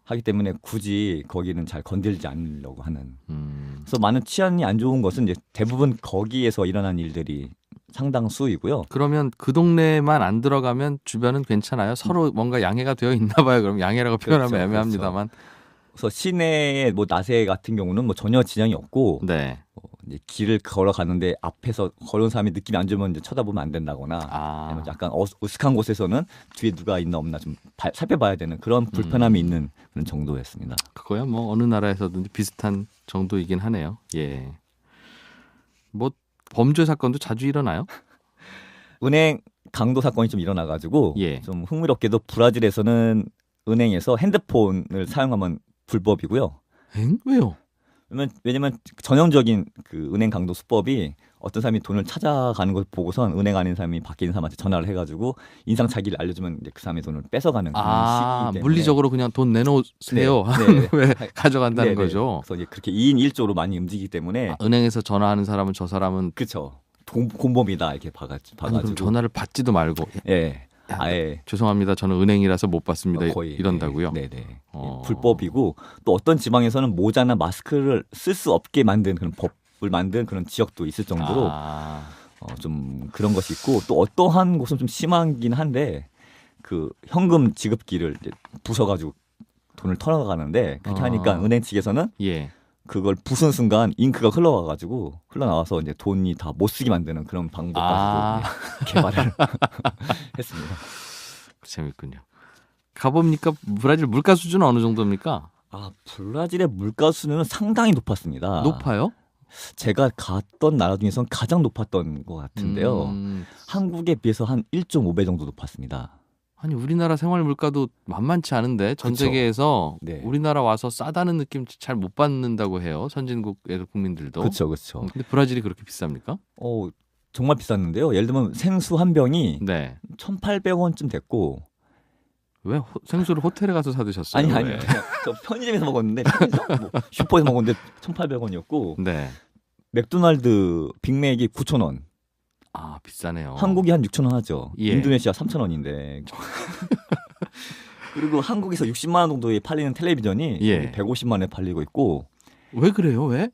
[SPEAKER 4] 하기 때문에 굳이 거기는 잘 건들지 않으려고 하는. 그래서 많은 치안이 안 좋은 것은 이제 대부분 거기에서 일어난 일들이 상당수이고요.
[SPEAKER 5] 그러면 그 동네만 안 들어가면 주변은 괜찮아요? 서로 뭔가 양해가 되어 있나 봐요. 그럼 양해라고 표현하면
[SPEAKER 4] 그렇죠,
[SPEAKER 5] 애매합니다만.
[SPEAKER 4] 그래서 시내의 뭐 나세 같은 경우는 뭐 전혀 지장이 없고
[SPEAKER 5] 네.
[SPEAKER 4] 이제 길을 걸어가는데 앞에서 걸어온 사람이 느낌이 안 좋으면 이제 쳐다보면 안 된다거나 아니면 약간 으슥한 곳에서는 뒤에 누가 있나 없나 좀 살펴봐야 되는 그런 불편함이 있는 그런 정도였습니다.
[SPEAKER 5] 그거야 뭐 어느 나라에서든지 비슷한 정도이긴 하네요. 예. 뭐 범죄 사건도 자주 일어나요?
[SPEAKER 4] 은행 강도 사건이 좀 일어나가지고
[SPEAKER 5] 예.
[SPEAKER 4] 좀 흥미롭게도 브라질에서는 은행에서 핸드폰을 사용하면 불법이고요.
[SPEAKER 5] 왜요?
[SPEAKER 4] 왜냐면 전형적인 그 은행 강도 수법이 어떤 사람이 돈을 찾아가는 걸 보고선 은행 아닌 사람이 밖에 있는 사람한테 전화를 해가지고 인상 차기를 알려주면 이제 그 사람의 돈을 뺏어가는 그런 시기이기 때문에
[SPEAKER 5] 물리적으로 그냥 돈 내놓으세요.
[SPEAKER 4] 네.
[SPEAKER 5] 왜 가져간다는
[SPEAKER 4] 네네.
[SPEAKER 5] 거죠?
[SPEAKER 4] 그래서 이제 그렇게 2인 1조로 많이 움직이기 때문에
[SPEAKER 5] 은행에서 전화하는 사람은 저 사람은
[SPEAKER 4] 그렇죠. 공범이다 이렇게 봐가지고
[SPEAKER 5] 아니, 그럼 전화를 받지도 말고
[SPEAKER 4] 예. 아예
[SPEAKER 5] 죄송합니다. 저는 은행이라서 못 받습니다.
[SPEAKER 4] 거의
[SPEAKER 5] 이런다고요?
[SPEAKER 4] 네네. 불법이고 또 어떤 지방에서는 모자나 마스크를 쓸 수 없게 만든 그런 법을 만든 그런 지역도 있을 정도로 좀 그런 것이 있고 또 어떠한 곳은 좀 심하긴 한데 그 현금 지급기를 이제 부숴가지고 돈을 털어가는데 그렇게 하니까 은행 측에서는
[SPEAKER 5] 예.
[SPEAKER 4] 그걸 부순 순간 잉크가 흘러나와서 이제 돈이 다 못 쓰게 만드는 그런 방법까지도 개발을 했습니다.
[SPEAKER 5] 재밌군요. 가봅니까? 브라질 물가 수준은 어느 정도입니까?
[SPEAKER 4] 브라질의 물가 수준은 상당히 높았습니다.
[SPEAKER 5] 높아요?
[SPEAKER 4] 제가 갔던 나라 중에서는 가장 높았던 것 같은데요. 한국에 비해서 한 1.5배 정도 높았습니다.
[SPEAKER 5] 아니 우리나라 생활 물가도 만만치 않은데 전
[SPEAKER 4] 그쵸.
[SPEAKER 5] 세계에서
[SPEAKER 4] 네.
[SPEAKER 5] 우리나라 와서 싸다는 느낌 잘 못 받는다고 해요. 선진국의 국민들도.
[SPEAKER 4] 그렇죠.
[SPEAKER 5] 근데 브라질이 그렇게 비쌉니까?
[SPEAKER 4] 정말 비쌌는데요. 예를 들면 생수 한 병이
[SPEAKER 5] 네.
[SPEAKER 4] 1,800원쯤 됐고
[SPEAKER 5] 왜 생수를 호텔에 가서 사 드셨어요?
[SPEAKER 4] 아니요. 그냥 저 편의점에서 먹었는데 뭐 슈퍼에서 먹었는데 1,800원이었고
[SPEAKER 5] 네.
[SPEAKER 4] 맥도날드 빅맥이 9,000원.
[SPEAKER 5] 비싸네요.
[SPEAKER 4] 한국이 한 6,000원 하죠.
[SPEAKER 5] 예.
[SPEAKER 4] 인도네시아 3,000원인데. 그리고 한국에서 60만 원 정도에 팔리는 텔레비전이
[SPEAKER 5] 예.
[SPEAKER 4] 150만 원에 팔리고 있고.
[SPEAKER 5] 왜 그래요? 왜?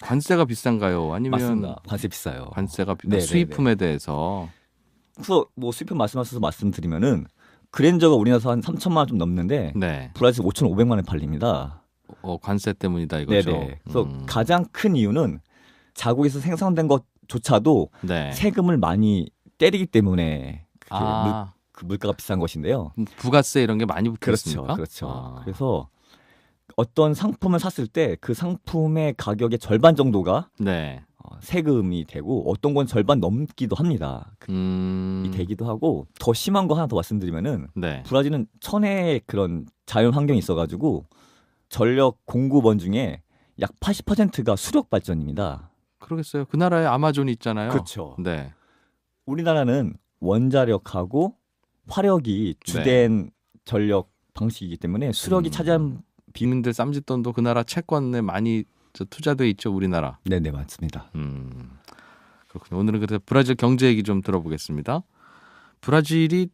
[SPEAKER 5] 관세가 비싼가요? 아니면
[SPEAKER 4] 맞습니다. 관세 비싸요.
[SPEAKER 5] 관세가
[SPEAKER 4] 네네네.
[SPEAKER 5] 수입품에 대해서.
[SPEAKER 4] 그래서 뭐 수입품 말씀하셔서 말씀드리면은 그랜저가 우리나라에서 한 3천만 원 좀 넘는데
[SPEAKER 5] 네.
[SPEAKER 4] 브라질 5,500만 원에 팔립니다.
[SPEAKER 5] 관세 때문이다 이거죠.
[SPEAKER 4] 네네. 그래서 가장 큰 이유는 자국에서 생산된 것조차도
[SPEAKER 5] 네.
[SPEAKER 4] 세금을 많이 때리기 때문에 그게
[SPEAKER 5] 아,
[SPEAKER 4] 물가가 비싼 것인데요.
[SPEAKER 5] 부가세 이런 게 많이 붙겠습니까?
[SPEAKER 4] 그렇죠. 그래서 어떤 상품을 샀을 때 그 상품의 가격의 절반 정도가
[SPEAKER 5] 네.
[SPEAKER 4] 세금이 되고 어떤 건 절반 넘기도 합니다. 이 되기도 하고 더 심한 거 하나 더 말씀드리면은
[SPEAKER 5] 네.
[SPEAKER 4] 브라질은 천혜의 그런 자연 환경이 있어가지고 전력 공급원 중에 약 80%가 수력 발전입니다.
[SPEAKER 5] 그러겠어요. 그 나라에 아마존이 있잖아요.
[SPEAKER 4] 그렇죠.
[SPEAKER 5] 네.
[SPEAKER 4] 우리나라는 원자력하고 화력이 주된 전력 방식이기 때문에 수력이 차지한
[SPEAKER 5] 비민들 쌈짓돈도 그 나라 채권에 많이 투자돼 있죠, 우리나라.
[SPEAKER 4] 네네 맞습니다.
[SPEAKER 5] 그렇군요. 오늘은 그래서 브라질 경제 얘기 좀 들어보겠습니다. 브라질이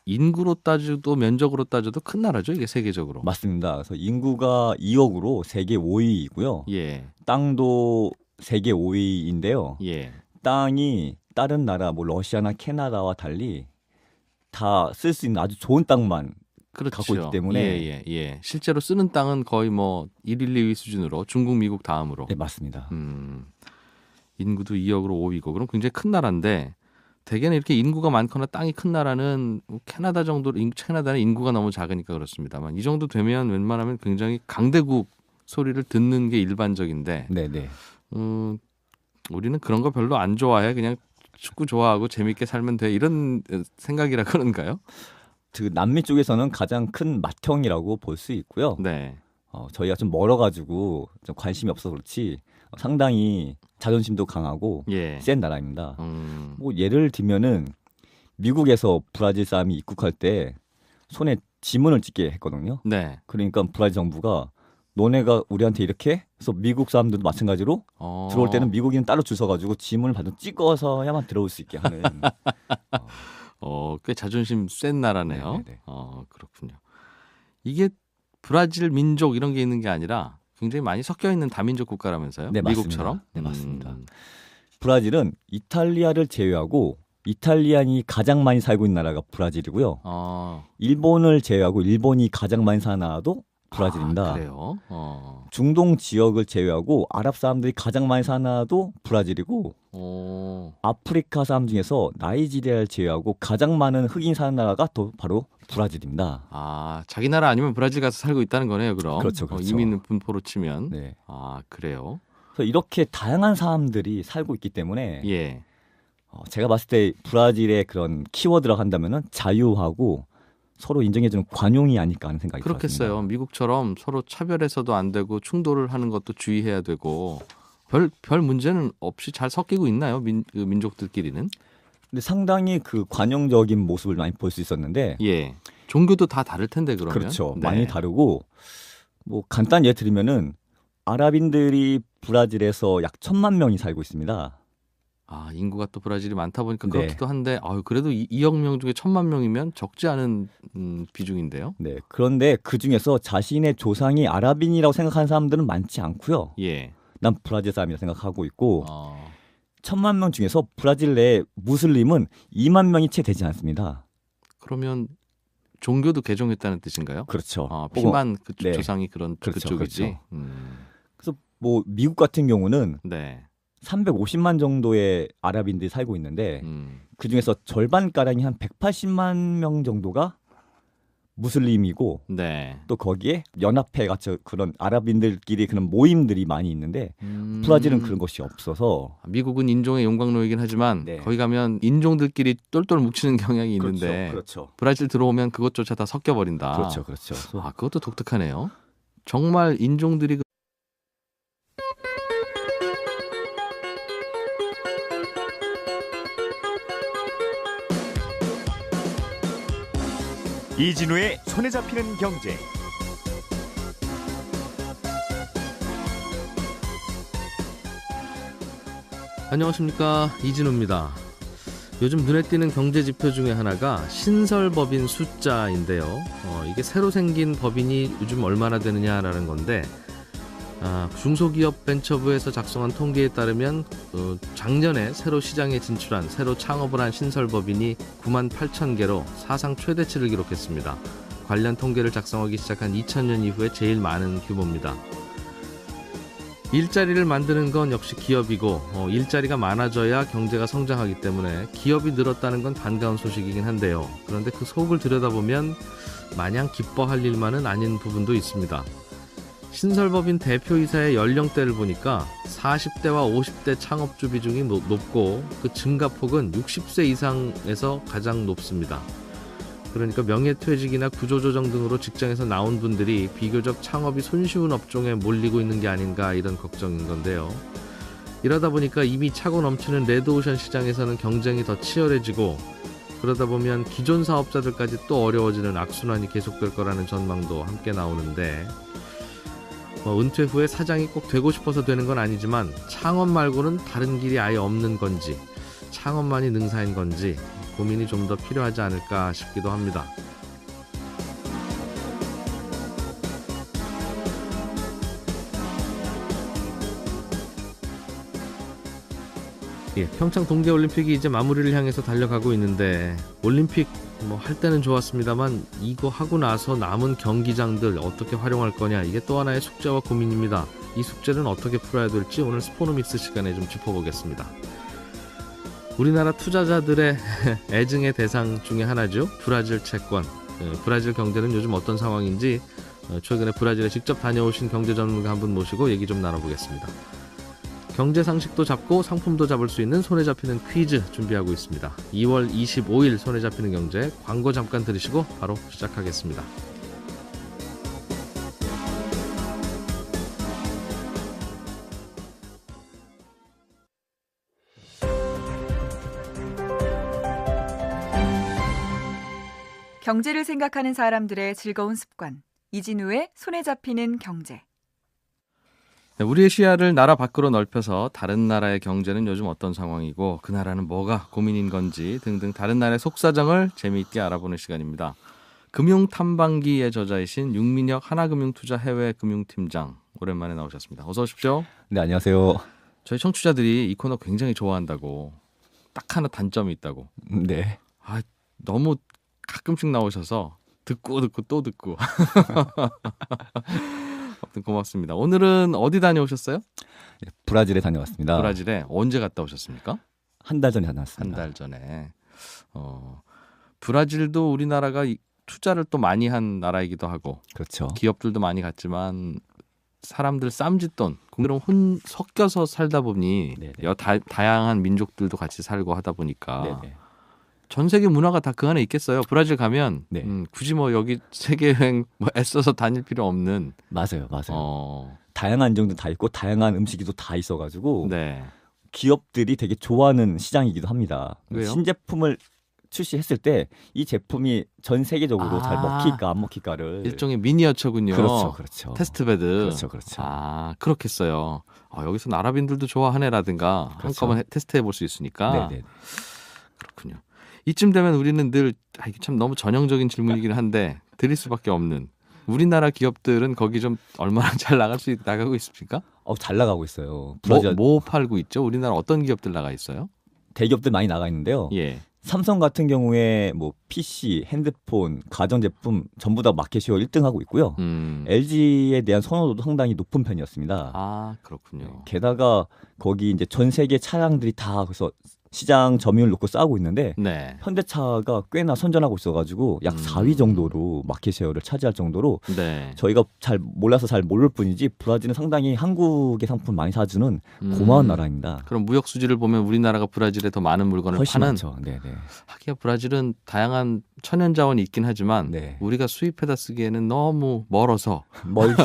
[SPEAKER 5] 인구로 따져도 면적으로 따져도 큰 나라죠, 이게 세계적으로.
[SPEAKER 4] 맞습니다. 그래서 인구가 2억으로 세계 5위이고요.
[SPEAKER 5] 예.
[SPEAKER 4] 땅도 세계 5위인데요.
[SPEAKER 5] 예.
[SPEAKER 4] 땅이 다른 나라 뭐 러시아나 캐나다와 달리 다 쓸 수 있는 아주 좋은 땅만
[SPEAKER 5] 그렇죠.
[SPEAKER 4] 갖고 있기 때문에
[SPEAKER 5] 예. 실제로 쓰는 땅은 거의 뭐 1, 2위 수준으로 중국, 미국 다음으로.
[SPEAKER 4] 네, 맞습니다.
[SPEAKER 5] 인구도 2억으로 5위고 그럼 굉장히 큰 나라인데 대개는 이렇게 인구가 많거나 땅이 큰 나라는 캐나다 정도 캐나다는 인구가 너무 작으니까 그렇습니다만 이 정도 되면 웬만하면 굉장히 강대국 소리를 듣는 게 일반적인데
[SPEAKER 4] 네네.
[SPEAKER 5] 우리는 그런 거 별로 안 좋아해. 그냥 축구 좋아하고 재밌게 살면 돼. 이런 생각이라 그런가요?
[SPEAKER 4] 그 남미 쪽에서는 가장 큰 맏형이라고 볼 수 있고요.
[SPEAKER 5] 네.
[SPEAKER 4] 저희가 좀 멀어가지고 좀 관심이 없어서 그렇지 상당히 자존심도 강하고
[SPEAKER 5] 예.
[SPEAKER 4] 센 나라입니다.
[SPEAKER 5] 음.
[SPEAKER 4] 뭐 예를 들면은 미국에서 브라질 사람이 입국할 때 손에 지문을 찍게 했거든요.
[SPEAKER 5] 네.
[SPEAKER 4] 그러니까 브라질 정부가 너네가 우리한테 이렇게 해서 미국 사람들도 마찬가지로 들어올 때는 미국인 따로 줄 서가지고 지문을 받아 찍어서야만 들어올 수 있게 하는.
[SPEAKER 5] 꽤 자존심 센 나라네요.
[SPEAKER 4] 네네네.
[SPEAKER 5] 그렇군요. 이게 브라질 민족 이런 게 있는 게 아니라 굉장히 많이 섞여 있는 다민족 국가라면서요?
[SPEAKER 4] 네,
[SPEAKER 5] 미국처럼?
[SPEAKER 4] 맞습니다. 네, 맞습니다. 브라질은 이탈리아를 제외하고 이탈리안이 가장 많이 살고 있는 나라가 브라질이고요. 일본을 제외하고 일본이 가장 많이 사는 나라도 브라질입니다.
[SPEAKER 5] 그래요?
[SPEAKER 4] 중동 지역을 제외하고 아랍 사람들이 가장 많이 사는 나라도 브라질이고 아프리카 사람 중에서 나이지리아를 제외하고 가장 많은 흑인 사는 나라가 또 바로 브라질입니다.
[SPEAKER 5] 자기 나라 아니면 브라질 가서 살고 있다는 거네요, 그럼.
[SPEAKER 4] 그렇죠, 그렇죠.
[SPEAKER 5] 이민 분포로 치면.
[SPEAKER 4] 네.
[SPEAKER 5] 그래요?
[SPEAKER 4] 그래서 이렇게 다양한 사람들이 살고 있기 때문에
[SPEAKER 5] 예.
[SPEAKER 4] 제가 봤을 때 브라질의 그런 키워드라고 한다면은 자유하고 서로 인정해주는 관용이 아닐까 하는 생각이
[SPEAKER 5] 그렇겠어요.
[SPEAKER 4] 들었습니다.
[SPEAKER 5] 미국처럼 서로 차별해서도 안 되고 충돌을 하는 것도 주의해야 되고 별 문제는 없이 잘 섞이고 있나요? 민족들끼리는?
[SPEAKER 4] 근데 상당히 그 관용적인 모습을 많이 볼 수 있었는데
[SPEAKER 5] 예. 종교도 다 다를 텐데 그러면.
[SPEAKER 4] 그렇죠.
[SPEAKER 5] 네.
[SPEAKER 4] 많이 다르고 뭐 간단 예를 들면은 아랍인들이 브라질에서 약 1,000만 명이 살고 있습니다.
[SPEAKER 5] 인구가 또 브라질이 많다 보니까
[SPEAKER 4] 네.
[SPEAKER 5] 그렇기도 한데 그래도 2억 명 중에 1,000만 명이면 적지 않은 비중인데요.
[SPEAKER 4] 네. 그런데 그 중에서 자신의 조상이 아랍인이라고 생각하는 사람들은 많지 않고요.
[SPEAKER 5] 예.
[SPEAKER 4] 난 브라질 사람이라 생각하고 있고 1,000만 명 중에서 브라질 내 무슬림은 2만 명이 채 되지 않습니다.
[SPEAKER 5] 그러면 종교도 개종했다는 뜻인가요?
[SPEAKER 4] 그렇죠.
[SPEAKER 5] 피만 그
[SPEAKER 4] 네.
[SPEAKER 5] 조상이 그런
[SPEAKER 4] 그렇죠,
[SPEAKER 5] 그쪽이지.
[SPEAKER 4] 그렇죠. 그래서 뭐 미국 같은 경우는
[SPEAKER 5] 네.
[SPEAKER 4] 350만 정도의 아랍인들이 살고 있는데 그 중에서 절반가량이 한 180만 명 정도가 무슬림이고
[SPEAKER 5] 네.
[SPEAKER 4] 또 거기에 연합회 같이 그런 아랍인들끼리 그런 모임들이 많이 있는데 브라질은 그런 것이 없어서
[SPEAKER 5] 미국은 인종의 용광로이긴 하지만
[SPEAKER 4] 네.
[SPEAKER 5] 거기 가면 인종들끼리 똘똘 뭉치는 경향이 있는데
[SPEAKER 4] 그렇죠.
[SPEAKER 5] 브라질 들어오면 그것조차 다 섞여버린다.
[SPEAKER 4] 그렇죠. 그렇죠.
[SPEAKER 5] 그것도 독특하네요. 정말 인종들이
[SPEAKER 1] 이진우의 손에 잡히는 경제.
[SPEAKER 2] 안녕하십니까, 이진우입니다. 요즘 눈에 띄는 경제 지표 중에 하나가 신설법인 숫자인데요. 이게 새로 생긴 법인이 요즘 얼마나 되느냐라는 건데 중소기업 벤처부에서 작성한 통계에 따르면 작년에 새로 시장에 진출한 새로 창업을 한 신설법인이 9만 8천 개로 사상 최대치를 기록했습니다. 관련 통계를 작성하기 시작한 2000년 이후에 제일 많은 규모입니다. 일자리를 만드는 건 역시 기업이고 일자리가 많아져야 경제가 성장하기 때문에 기업이 늘었다는 건 반가운 소식이긴 한데요. 그런데 그 속을 들여다보면 마냥 기뻐할 일만은 아닌 부분도 있습니다. 신설법인 대표이사의 연령대를 보니까 40대와 50대 창업주 비중이 높고 그 증가폭은 60세 이상에서 가장 높습니다. 그러니까 명예퇴직이나 구조조정 등으로 직장에서 나온 분들이 비교적 창업이 손쉬운 업종에 몰리고 있는 게 아닌가 이런 걱정인 건데요. 이러다 보니까 이미 차고 넘치는 레드오션 시장에서는 경쟁이 더 치열해지고 그러다 보면 기존 사업자들까지 또 어려워지는 악순환이 계속될 거라는 전망도 함께 나오는데 은퇴 후에 사장이 꼭 되고 싶어서 되는 건 아니지만 창업 말고는 다른 길이 아예 없는 건지 창업만이 능사인 건지 고민이 좀 더 필요하지 않을까 싶기도 합니다. 평창 동계올림픽이 이제 마무리를 향해서 달려가고 있는데 올림픽 할 때는 좋았습니다만 이거 하고 나서 남은 경기장들 어떻게 활용할 거냐 이게 또 하나의 숙제와 고민입니다. 이 숙제는 어떻게 풀어야 될지 오늘 스포노믹스 시간에 좀 짚어보겠습니다. 우리나라 투자자들의 애증의 대상 중에 하나죠. 브라질 채권. 브라질 경제는 요즘 어떤 상황인지 최근에 브라질에 직접 다녀오신 경제 전문가 한 분 모시고 얘기 좀 나눠보겠습니다. 경제 상식도 잡고 상품도 잡을 수 있는 손에 잡히는 퀴즈 준비하고 있습니다. 2월 25일 손에 잡히는 경제 광고 잠깐 들으시고 바로 시작하겠습니다.
[SPEAKER 3] 경제를 생각하는 사람들의 즐거운 습관. 이진우의 손에 잡히는 경제.
[SPEAKER 5] 네, 우리의 시야를 나라 밖으로 넓혀서 다른 나라의 경제는 요즘 어떤 상황이고 그 나라는 뭐가 고민인 건지 등등 다른 나라의 속사정을 재미있게 알아보는 시간입니다. 금융탐방기의 저자이신 윤민혁 하나금융투자 해외금융팀장 오랜만에 나오셨습니다. 어서 오십시오.
[SPEAKER 4] 네, 안녕하세요.
[SPEAKER 5] 저희 청취자들이 이 코너 굉장히 좋아한다고 딱 하나 단점이 있다고.
[SPEAKER 4] 네.
[SPEAKER 5] 너무 가끔씩 나오셔서 듣고 또 듣고. 아무튼 고맙습니다. 오늘은 어디 다녀오셨어요?
[SPEAKER 4] 브라질에 다녀왔습니다.
[SPEAKER 5] 브라질에 언제 갔다 오셨습니까?
[SPEAKER 4] 한 달 전에
[SPEAKER 5] 한
[SPEAKER 4] 다녀왔습니다.
[SPEAKER 5] 달 전에. 브라질도 우리나라가 투자를 또 많이 한 나라이기도 하고
[SPEAKER 4] 그렇죠.
[SPEAKER 5] 기업들도 많이 갔지만 사람들 쌈짓돈 그런 섞여서 살다 보니
[SPEAKER 4] 네네.
[SPEAKER 5] 다양한 민족들도 같이 살고 하다 보니까
[SPEAKER 4] 네네.
[SPEAKER 5] 전 세계 문화가 다 그 안에 있겠어요. 브라질 가면
[SPEAKER 4] 네.
[SPEAKER 5] 굳이 뭐 여기 세계 여행 뭐 애써서 다닐 필요 없는
[SPEAKER 4] 맞아요. 다양한 종도 다 있고 다양한 음식이도 다 있어가지고
[SPEAKER 5] 네.
[SPEAKER 4] 기업들이 되게 좋아하는 시장이기도 합니다.
[SPEAKER 5] 왜요?
[SPEAKER 4] 신제품을 출시했을 때 이 제품이 전 세계적으로 잘 먹힐까 안 먹힐까를
[SPEAKER 5] 일종의 미니어처군요.
[SPEAKER 4] 그렇죠.
[SPEAKER 5] 테스트베드.
[SPEAKER 4] 그렇죠.
[SPEAKER 5] 그렇겠어요. 여기서 아랍인들도 좋아하네라든가
[SPEAKER 4] 그렇죠.
[SPEAKER 5] 한꺼번에 테스트해 볼 수 있으니까.
[SPEAKER 4] 네네.
[SPEAKER 5] 그렇군요. 이쯤 되면 우리는 늘 이게 참 너무 전형적인 질문이긴 한데 드릴 수밖에 없는 우리나라 기업들은 거기 좀 얼마나 잘 나가고 있습니까?
[SPEAKER 4] 잘 나가고 있어요.
[SPEAKER 5] 뭐 팔고 있죠? 우리나라 어떤 기업들 나가 있어요?
[SPEAKER 4] 대기업들 많이 나가 있는데요.
[SPEAKER 5] 예.
[SPEAKER 4] 삼성 같은 경우에 뭐 PC, 핸드폰, 가전제품 전부 다 마켓시어 1등하고 있고요. LG에 대한 선호도도 상당히 높은 편이었습니다.
[SPEAKER 5] 그렇군요.
[SPEAKER 4] 게다가 거기 이제 전 세계 차량들이 다 그래서 시장 점유율 놓고 싸우고 있는데
[SPEAKER 5] 네.
[SPEAKER 4] 현대차가 꽤나 선전하고 있어가지고 약 4위 정도로 마켓시어를 차지할 정도로
[SPEAKER 5] 네.
[SPEAKER 4] 저희가 잘 몰라서 잘 모를 뿐이지 브라질은 상당히 한국의 상품 많이 사주는 고마운 나라입니다.
[SPEAKER 5] 그럼 무역 수지를 보면 우리나라가 브라질에 더 많은 물건을
[SPEAKER 4] 훨씬
[SPEAKER 5] 파는.
[SPEAKER 4] 많죠. 네네.
[SPEAKER 5] 하기야 브라질은 다양한 천연 자원이 있긴 하지만
[SPEAKER 4] 네.
[SPEAKER 5] 우리가 수입해다 쓰기에는 너무 멀어서.
[SPEAKER 4] 멀고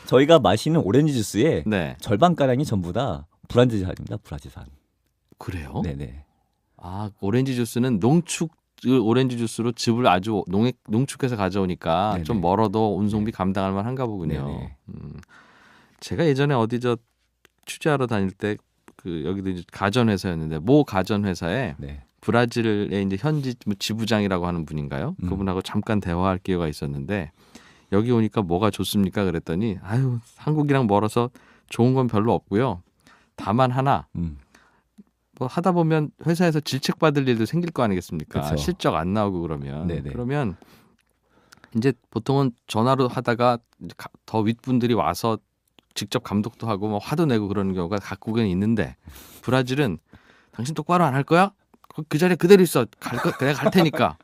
[SPEAKER 4] 저희가 마시는 오렌지 주스의
[SPEAKER 5] 네.
[SPEAKER 4] 절반 가량이 전부 다 브라질산입니다. 브라질산.
[SPEAKER 5] 그래요?
[SPEAKER 4] 네네.
[SPEAKER 5] 오렌지 주스는 농축 오렌지 주스로 즙을 아주 농축해서 가져오니까
[SPEAKER 4] 네네.
[SPEAKER 5] 좀 멀어도 운송비 감당할 만한가 보군요.
[SPEAKER 4] 네네.
[SPEAKER 5] 제가 예전에 어디 취재하러 다닐 때 여기도 이제 가전회사였는데 모 가전회사에
[SPEAKER 4] 네.
[SPEAKER 5] 브라질의 이제 현지 지부장이라고 하는 분인가요? 그분하고 잠깐 대화할 기회가 있었는데 여기 오니까 뭐가 좋습니까? 그랬더니 한국이랑 멀어서 좋은 건 별로 없고요. 다만 하나 뭐 하다 보면 회사에서 질책 받을 일도 생길 거 아니겠습니까?
[SPEAKER 4] 그쵸.
[SPEAKER 5] 실적 안 나오고 그러면
[SPEAKER 4] 네네.
[SPEAKER 5] 그러면 이제 보통은 전화로 하다가 더 윗분들이 와서 직접 감독도 하고 뭐 화도 내고 그러는 경우가 각국은 있는데 브라질은 당신 똑바로 안 할 거야? 그 자리에 그대로 있어. 내가 갈 테니까.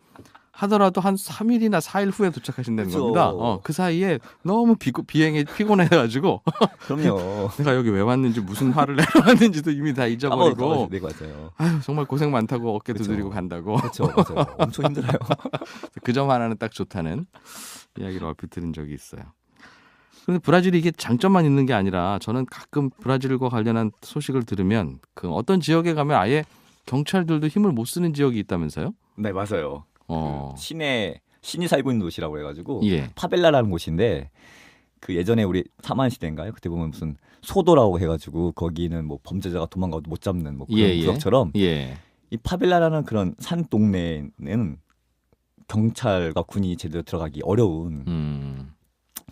[SPEAKER 5] 하더라도 한 3일이나 4일 후에 도착하신다는
[SPEAKER 4] 그쵸.
[SPEAKER 5] 겁니다. 그 사이에 너무 비행이 피곤해가지고
[SPEAKER 4] 그럼요.
[SPEAKER 5] 내가 여기 왜 왔는지 무슨 화를 내러 왔는지도 이미 다 잊어버리고
[SPEAKER 4] 네, 맞아요.
[SPEAKER 5] 정말 고생 많다고 어깨
[SPEAKER 4] 그쵸.
[SPEAKER 5] 두드리고 간다고.
[SPEAKER 4] 그렇죠. 맞아요. 엄청 힘들어요.
[SPEAKER 5] 그 점 하나는 딱 좋다는 이야기를 얼핏 들은 적이 있어요. 그런데 브라질이 이게 장점만 있는 게 아니라 저는 가끔 브라질과 관련한 소식을 들으면 그 어떤 지역에 가면 아예 경찰들도 힘을 못 쓰는 지역이 있다면서요?
[SPEAKER 4] 네, 맞아요. 신이 살고 있는 도시라고 해가지고
[SPEAKER 5] 예.
[SPEAKER 4] 파벨라라는 곳인데 그 예전에 우리 사만 시대인가요? 그때 보면 무슨 소도라고 해가지고 거기는 뭐 범죄자가 도망가도 못 잡는 뭐 그런 구역처럼
[SPEAKER 5] 예.
[SPEAKER 4] 이 파벨라라는 그런 산 동네에는 경찰과 군이 제대로 들어가기 어려운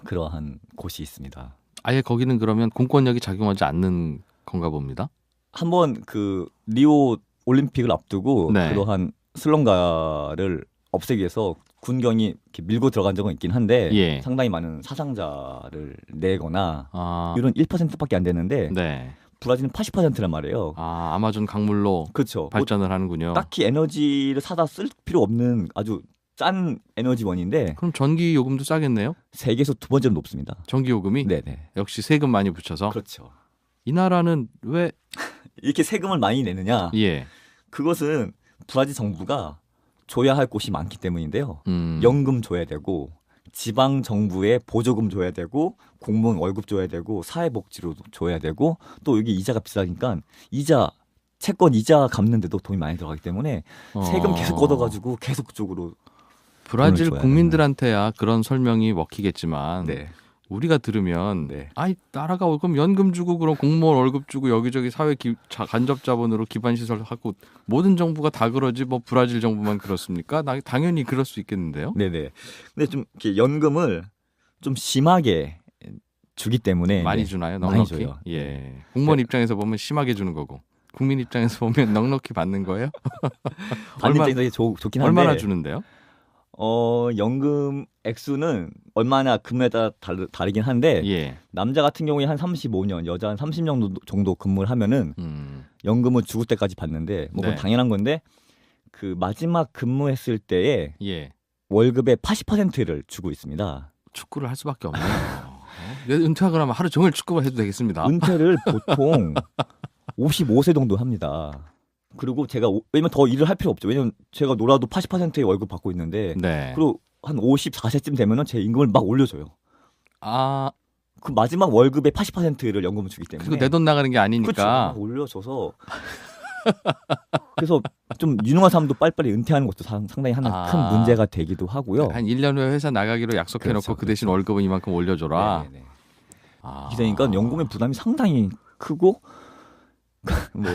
[SPEAKER 4] 그러한 곳이 있습니다.
[SPEAKER 5] 아예 거기는 그러면 공권력이 작용하지 않는 건가 봅니다.
[SPEAKER 4] 한번 그 리오 올림픽을 앞두고
[SPEAKER 5] 네.
[SPEAKER 4] 그러한 슬럼가를 없애기 위해서 군경이 이렇게 밀고 들어간 적은 있긴 한데
[SPEAKER 5] 예.
[SPEAKER 4] 상당히 많은 사상자를 내거나
[SPEAKER 5] 아,
[SPEAKER 4] 이런 1%밖에 안 되는데
[SPEAKER 5] 네.
[SPEAKER 4] 브라질은 80%란 말이에요.
[SPEAKER 5] 아마존 강물로
[SPEAKER 4] 그렇죠.
[SPEAKER 5] 발전을 하는군요.
[SPEAKER 4] 딱히 에너지를 사다 쓸 필요 없는 아주 짠 에너지원인데
[SPEAKER 5] 그럼 전기 요금도 싸겠네요?
[SPEAKER 4] 세계에서 두 번째로 높습니다.
[SPEAKER 5] 전기 요금이?
[SPEAKER 4] 네네.
[SPEAKER 5] 역시 세금 많이 붙여서.
[SPEAKER 4] 그렇죠.
[SPEAKER 5] 이 나라는 왜
[SPEAKER 4] 이렇게 세금을 많이 내느냐?
[SPEAKER 5] 예.
[SPEAKER 4] 그것은 브라질 정부가 줘야 할 곳이 많기 때문인데요.
[SPEAKER 5] 음.
[SPEAKER 4] 연금 줘야 되고 지방 정부에 보조금 줘야 되고 공무원 월급 줘야 되고 사회복지로 줘야 되고 또 여기 이자가 비싸니까 이자 채권 이자 갚는데도 돈이 많이 들어가기 때문에 세금 계속
[SPEAKER 5] 어.
[SPEAKER 4] 걷어가지고 계속 그쪽으로
[SPEAKER 5] 브라질
[SPEAKER 4] 돈을 줘야
[SPEAKER 5] 국민들한테야 그런 설명이 먹히겠지만
[SPEAKER 4] 네.
[SPEAKER 5] 우리가 들으면
[SPEAKER 4] 네.
[SPEAKER 5] 아이 나라가 그럼 연금 주고 그럼 공무원 월급 주고 여기저기 사회 간접 자본으로 기반 시설 하고 모든 정부가 다 그러지 뭐 브라질 정부만 그렇습니까? 당연히 그럴 수 있겠는데요.
[SPEAKER 4] 네네. 근데 좀 이렇게 연금을 좀 심하게 주기 때문에
[SPEAKER 5] 많이
[SPEAKER 4] 네.
[SPEAKER 5] 주나요?
[SPEAKER 4] 많이
[SPEAKER 5] 넉넉히?
[SPEAKER 4] 줘요.
[SPEAKER 5] 예. 공무원 입장에서 보면 심하게 주는 거고 국민 입장에서 보면 넉넉히 받는 거예요?
[SPEAKER 4] 받는 입장에서 좋긴 한데
[SPEAKER 5] 얼마나 주는데요?
[SPEAKER 4] 연금 액수는 얼마나 근무에 따라 다르긴 한데
[SPEAKER 5] 예.
[SPEAKER 4] 남자 같은 경우에 한 35년, 여자 한 30년 정도 근무를 하면은 연금을 죽을 때까지 받는데 뭐 그건
[SPEAKER 5] 네.
[SPEAKER 4] 당연한 건데 그 마지막 근무했을 때에
[SPEAKER 5] 예.
[SPEAKER 4] 월급의 80%를 주고 있습니다.
[SPEAKER 5] 축구를 할 수밖에 없네요. 은퇴하고 나면 하루 종일 축구만 해도 되겠습니다.
[SPEAKER 4] 은퇴를 보통 55세 정도 합니다. 그리고 제가 왜냐면 더 일을 할 필요 없죠. 왜냐면 제가 놀아도 80%의 월급 받고 있는데
[SPEAKER 5] 네.
[SPEAKER 4] 그리고 한 54세쯤 되면은 제 임금을 막 올려줘요.
[SPEAKER 5] 아,
[SPEAKER 4] 그 마지막 월급의 80%를 연금을 주기 때문에
[SPEAKER 5] 그리고 내 돈 나가는 게 아니니까.
[SPEAKER 4] 그렇죠. 올려줘서 그래서 좀 유능한 사람도 빨리빨리 은퇴하는 것도 상당히 하나 큰 문제가 되기도 하고요.
[SPEAKER 5] 한 1년 후에 회사 나가기로 약속해놓고
[SPEAKER 4] 그렇죠,
[SPEAKER 5] 그 대신
[SPEAKER 4] 그렇죠.
[SPEAKER 5] 월급은 이만큼 올려줘라.
[SPEAKER 4] 네네네.
[SPEAKER 5] 아.
[SPEAKER 4] 그러니까 연금의 부담이 상당히 크고 뭐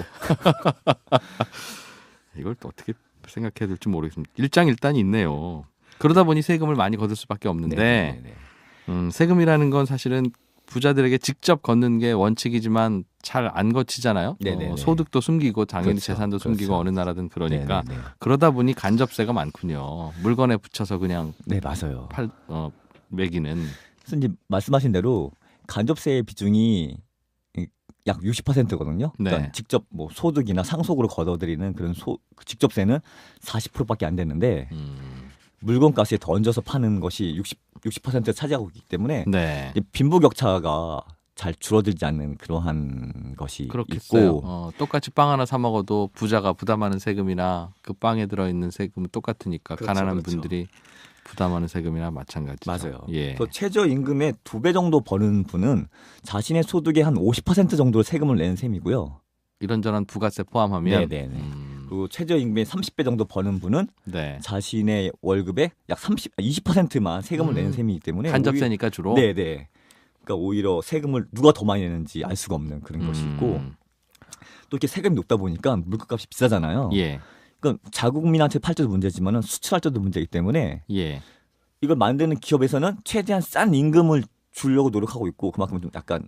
[SPEAKER 5] 이걸 또 어떻게 생각해야 될지 모르겠습니다. 일장일단이 있네요. 그러다 보니 세금을 많이 거둘 수밖에 없는데
[SPEAKER 4] 네네네.
[SPEAKER 5] 세금이라는 건 사실은 부자들에게 직접 걷는 게 원칙이지만 잘 안 거치잖아요.
[SPEAKER 4] 네네네.
[SPEAKER 5] 소득도 숨기고 당연히
[SPEAKER 4] 그렇죠,
[SPEAKER 5] 재산도 숨기고
[SPEAKER 4] 그렇죠.
[SPEAKER 5] 어느 나라든 그러니까
[SPEAKER 4] 네네네.
[SPEAKER 5] 그러다 보니 간접세가 많군요. 물건에 붙여서 그냥
[SPEAKER 4] 네 맞아요.
[SPEAKER 5] 매기는.
[SPEAKER 4] 그래서 이제 말씀하신 대로 간접세의 비중이 약 60%거든요. 그러니까
[SPEAKER 5] 네.
[SPEAKER 4] 직접 뭐 소득이나 상속으로 걷어들이는 그런 직접세는 40%밖에 안 되는데 물건값에 더 얹어서 파는 것이 60%를 차지하고 있기 때문에
[SPEAKER 5] 네.
[SPEAKER 4] 이제 빈부격차가 잘 줄어들지 않는 그러한 것이
[SPEAKER 5] 그렇겠어요.
[SPEAKER 4] 있고
[SPEAKER 5] 똑같이 빵 하나 사 먹어도 부자가 부담하는 세금이나 그 빵에 들어있는 세금은 똑같으니까
[SPEAKER 4] 그렇죠,
[SPEAKER 5] 가난한
[SPEAKER 4] 그렇죠.
[SPEAKER 5] 분들이 부담하는 세금이나 마찬가지죠.
[SPEAKER 4] 맞아요.
[SPEAKER 5] 예.
[SPEAKER 4] 또 최저임금의 2배 정도 버는 분은 자신의 소득의 한 50% 정도를 세금을 내는 셈이고요.
[SPEAKER 5] 이런저런 부가세 포함하면.
[SPEAKER 4] 네네네. 그리고 최저임금의 30배 정도 버는 분은
[SPEAKER 5] 네.
[SPEAKER 4] 자신의 월급의 약 20%만 세금을 내는 셈이기 때문에
[SPEAKER 5] 간접세니까 주로.
[SPEAKER 4] 네네. 그러니까 오히려 세금을 누가 더 많이 내는지 알 수가 없는 그런 것이 있고 또 이렇게 세금이 높다 보니까 물가값이 비싸잖아요.
[SPEAKER 5] 예.
[SPEAKER 4] 그러니까 자국민한테 팔 때도 문제지만은 수출할 때도 문제이기 때문에
[SPEAKER 5] 예.
[SPEAKER 4] 이걸 만드는 기업에서는 최대한 싼 임금을 주려고 노력하고 있고 그만큼 좀 약간